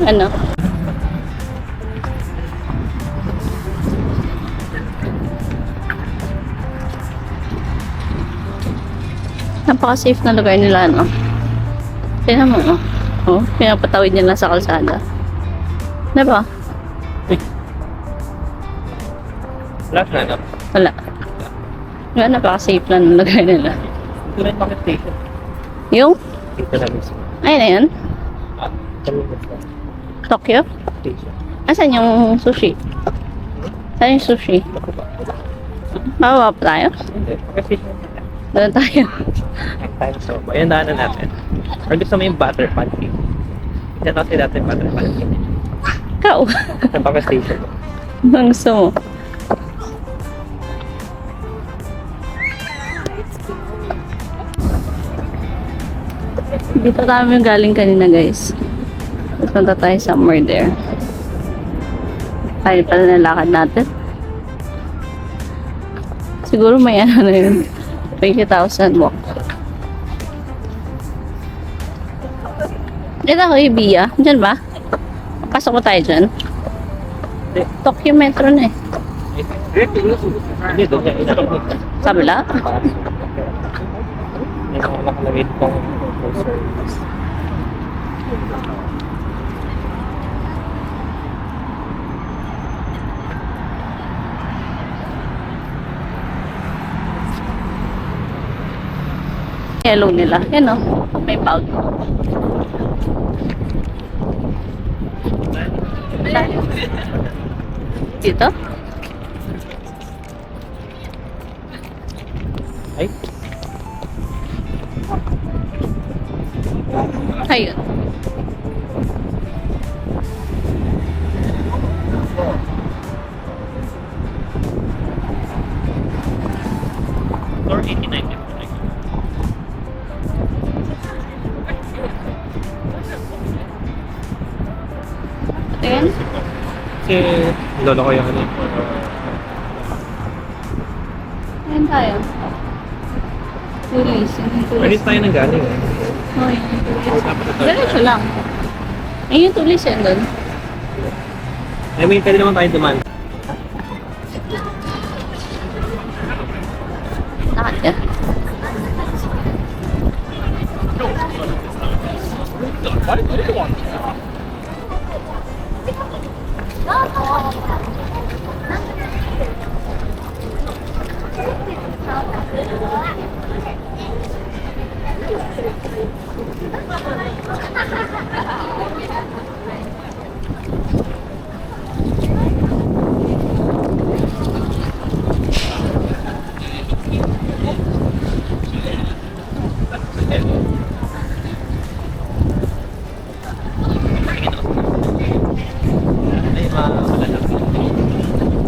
Ano? Napaka-safe na lugar nila, no? Tingnan mo, no? Oh, pinapatawid nila sa kalsada. Diba? Flash na na. Wala. Nga, napaka-safe lang ng lugar nila. Ito na yung pocket station. Yung? Ito na mismo. Ayun na yun? Kami na Tokyo? station. Asan yung sushi? Saan yung sushi? Bababa pa tayo? Hindi. Pocket station. Doon tayo. Next time so. Ayan daanan natin. Or gusto mo yung butter pancake. Yan kasi dati yung butter pancake. Ikaw. Sa pocket station. Ang gusto mo. Dito tayo yung galing kanina, guys. Punta tayo somewhere there. Tayo pala na lakad natin. Siguro may ano na yun. 20,000 walk. Dito ako, Ibiya. Diyan ba? Pasok mo tayo dyan. Tokyo Metro na eh. Hindi, doon niya inakamit. Sa kabila? May mga nakalagay itong full service. Yellow nila. Yan o. May bag. Dito? Ay, Ayun. or 89 din. Ayan. Kasi lolo ko yung ano. Ayan tayo. Tulis. Pwede tayo nang galing eh. Okay. Diretso lang. Ayun yung tulis yan doon. I mean, pwede naman tayo duman. Nakat ka. Ay,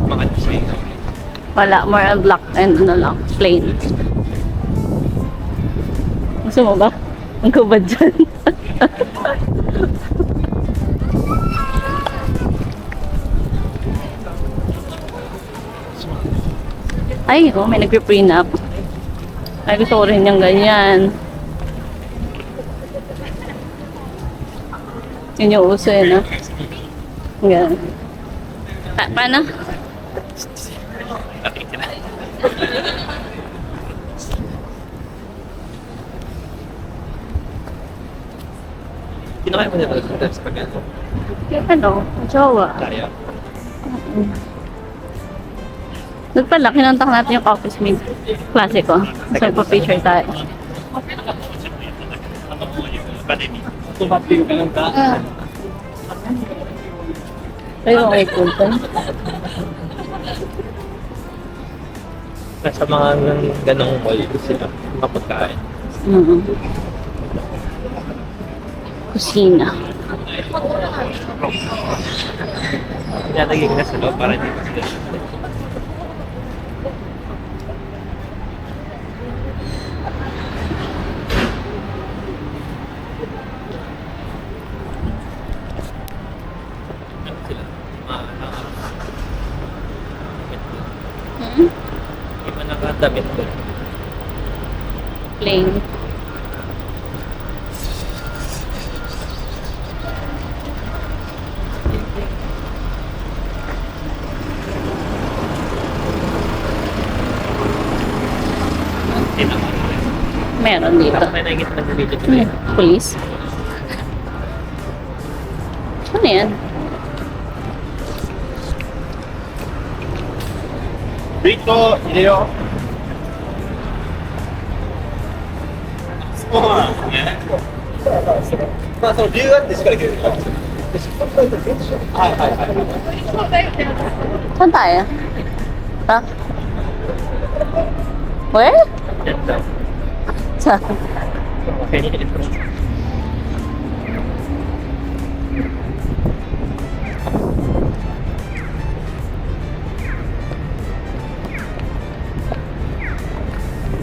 mga design. Wala, more on black and ano lang, plain. Gusto mo ba? Ang kubad dyan. Ay, oh, may nagpe-prenup. Ay, gusto ko rin yung ganyan. Yun yung uso yun, no? Ganyan. Paano? Kinakaya mo nito sa pag ano? Yung ano, jowa. Kaya. Doon pala, kinontak natin yung office mate. Klase ko. So, pa-picture tayo. Tumating ka lang ka. Pero okay po ito. Sa mga ganong mall, sila mapagkain. Kusina. Pinatagig na sa loob para hindi pa sila. Iba nakadamit ko. Plain. Meron dito. May nakikita na sa video today. Police. Ano yan? Rito, ideo. そうなんですね。まあその理由があってしかできない。はいはいはい。 Saan tayo? Ha? Where? Yan daw. Saan? Okay, hindi ito.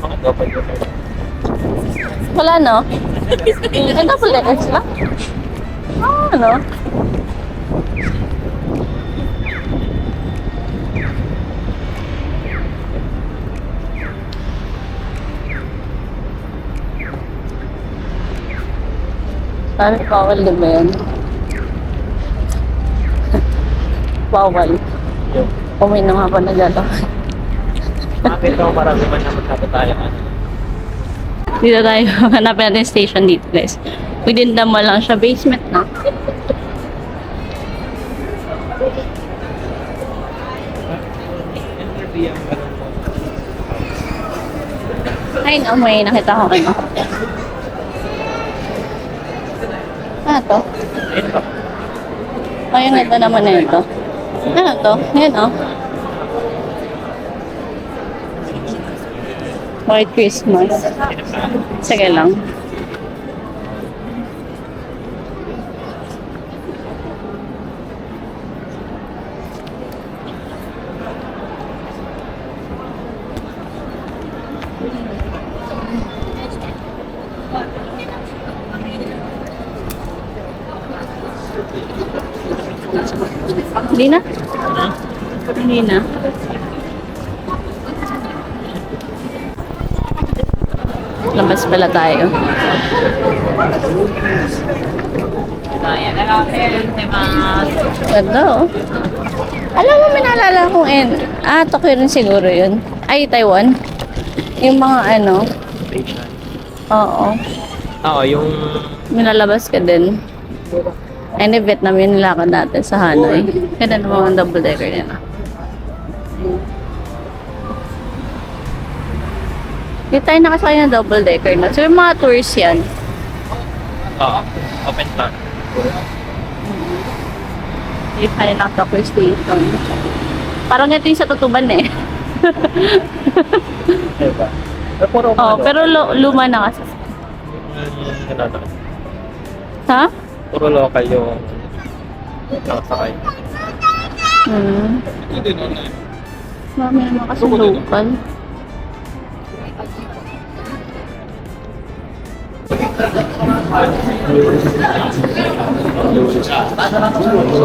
Mga dapat yun. Wala, no? Ang double deckers lang? Ano? Parang bawal din ba yan? Bawal. Uminom nga pa naglalakad. Makakita ko marami man na magkakatayan. Dito tayo, hanapin natin yung station dito, guys. Within the mall lang siya, basement na. Ay, no, may nakita ko ano. Ano to? Ito. Ay, yung ito naman na ito. Ano to? Yan, oh. White Christmas. Sige lang. Hindi na? Hindi na. Labas pala tayo. Ganda, oh. Alam mo, may naalala kong Tokyo rin siguro yun. Ay, Taiwan. Yung mga ano. Station. Oo. Oo, yung... Minalabas ka din. Ay, ni Vietnam yun nilakad natin sa Hanoi. Kaya na mga double decker nila. Hindi tayo nakasakay ng double decker na. So, yung mga tours yan. Oo. Open plan. Hindi pa rin ang Tokyo Station. Parang ito yung sa Tutuban eh. Diba? Pero puro Oo, pero luma na kasi. Ha? Puro local yung nakasakay. Mami naman kasi local.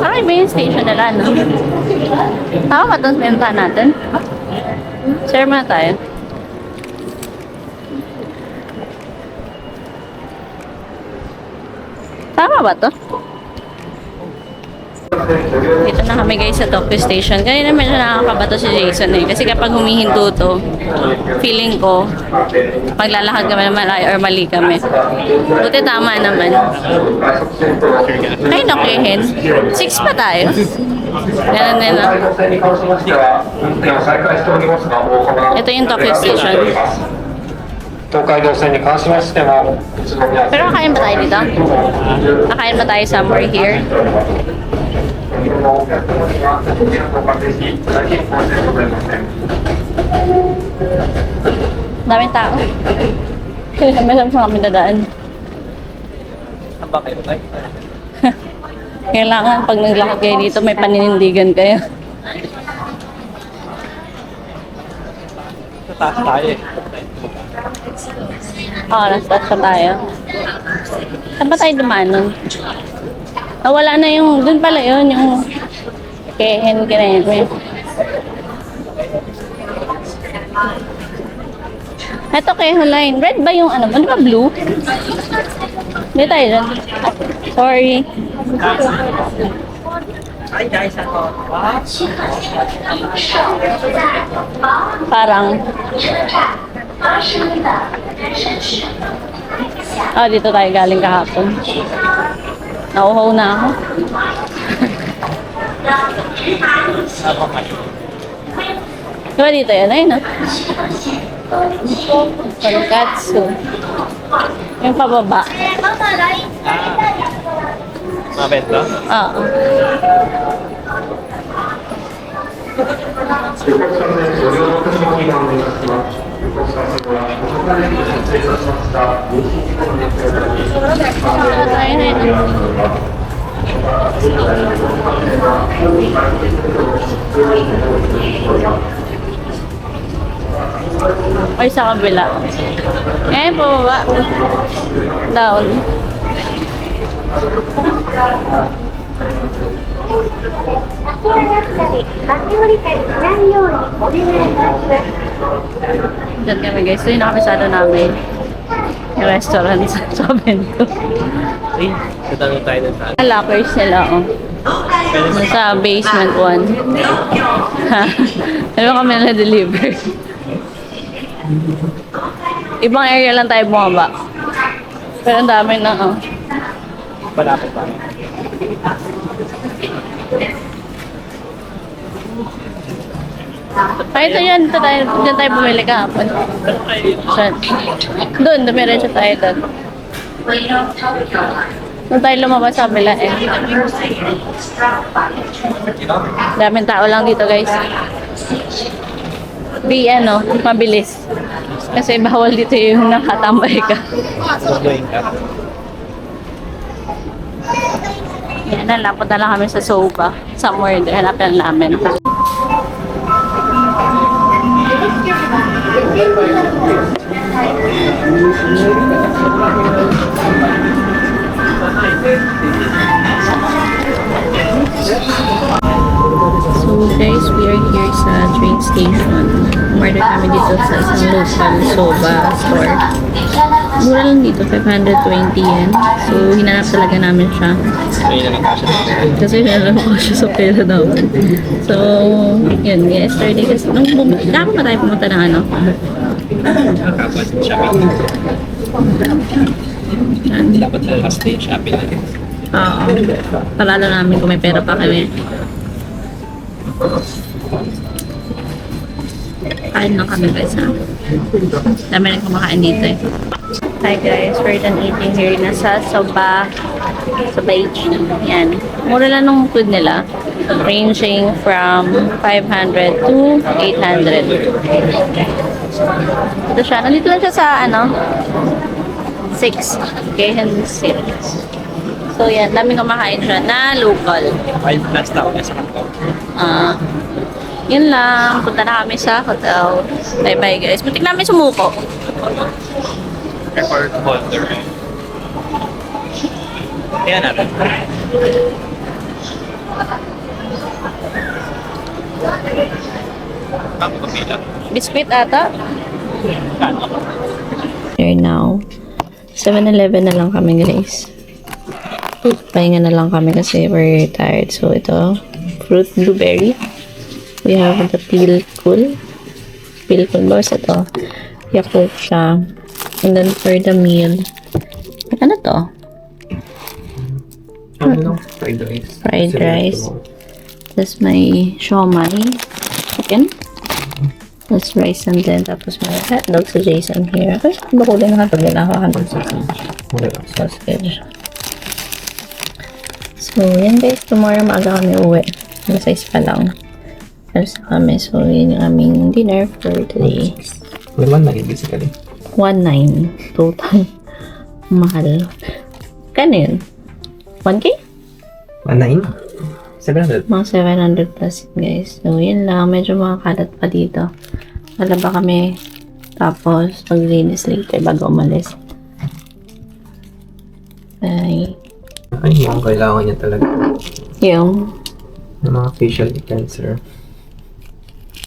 Parang iba yung station nila, no? Tama ba itong pinuntahan natin? Share muna tayo. Tama ba to? Dito na kami guys sa Tokyo Station. Kanina medyo nakakabato si Jason eh. Kasi kapag humihinto to, feeling ko, paglalakad kami na malayo or mali kami. Buti tama naman. Ay, nakihin. 6 pa tayo. Ganun din ah. Ito yung Tokyo Station. Pero kakain ba tayo dito? Kakain ba tayo somewhere here? Daming tao. Kami lang sa kami dadaan. Saan ba kayo tayo? Kailangan pag naglakad kayo dito may paninindigan kayo. Sa taas tayo eh. Oo, nasa taas pa tayo. Saan ba tayo dumaan nun? Wala na yung, dun pala yun, yung kehen kineme. Ito kay line. Red ba yung ano? Ano ba blue? Hindi tayo dyan. Sorry. Parang dito tayo galing kahapon. Nauhaw na ako. Diba dito yan? Ayun na. Tonkatsu. Yung pababa. Mabenta? Oo. Tayo na yun. Ay, sa kabila. Eh, pababa. Down. Diyan kami guys. So, yung nakabisado namin. Yung restaurant sa Bento. Ay, natanong tayo na saan. Lockers nila, oh. Sa basement 1. Ha? Ano kami na-deliver? Ibang area lang tayo bumaba. Pero ang dami na, oh. Palapit tayo. Ito yan, dyan tayo bumili kahapon. Saan? Doon, dumiretso tayo doon. Doon tayo lumabas sa kabila eh. Daming tao lang dito guys. Mabilis. Kasi bawal dito yung nakatambay ka. Sunduin ka. Yan na lang, punta lang kami sa Soba. Somewhere there, hanapin namin. So guys, we are here sa train station. Umorder kami dito sa isang local soba store. Mura lang dito, 520 yen. So hinanap talaga namin siya. Ayun na lang kasya. Kasi hinanap ko siya sa pera namin. So, yun, yesterday kasi, dapat pa tayo pumunta ng ano? Kapag shopping. Dapat na last day shopping na. Oo. Palalo namin kung may pera pa kami. Kain lang kami guys ha. Dami na kumakain dito eh. Hi guys, we're done eating here na sa Soba. Soba H. Yan. Mura lang ng food nila. Ranging from 500 to 800. Ito siya. Nandito lang siya sa ano? 6. Gahan 6. So yan, daming kumakain siya na local. 5 plus tao na sa kanto. Yun lang. Punta na kami sa hotel. Bye-bye guys. Butik namin sumuko. Record holder. Kaya natin. Ang kapila. Biscuit ata. Here now. 7-Eleven na lang kami guys. Pahinga na lang kami kasi we're tired. So ito, fruit blueberry. We have the peel cool. Peel cool box ito. Yakult siya. And then for the meal, ano to? Ano? Fried rice. Fried rice. Tapos may siomai. Chicken. Tapos rice and then tapos may hotdog sa Jason here. Ay, bako din nakatagin ako hotdog sa sausage. So, yan guys. Tomorrow maaga kami uwi. Alas 6 pa lang. Alas kami. So, yun yung aming dinner for today. May man na basically. 1.9 total. Mahal. Kano yun? 1K? 1.9? 700. Mga 700 plus guys. So, yun lang. Medyo makakalat pa dito. Malaba kami. Tapos, maglinis later bago umalis. Bye. Ay, yung kailangan niya talaga. Yung Ng mga facial cleanser.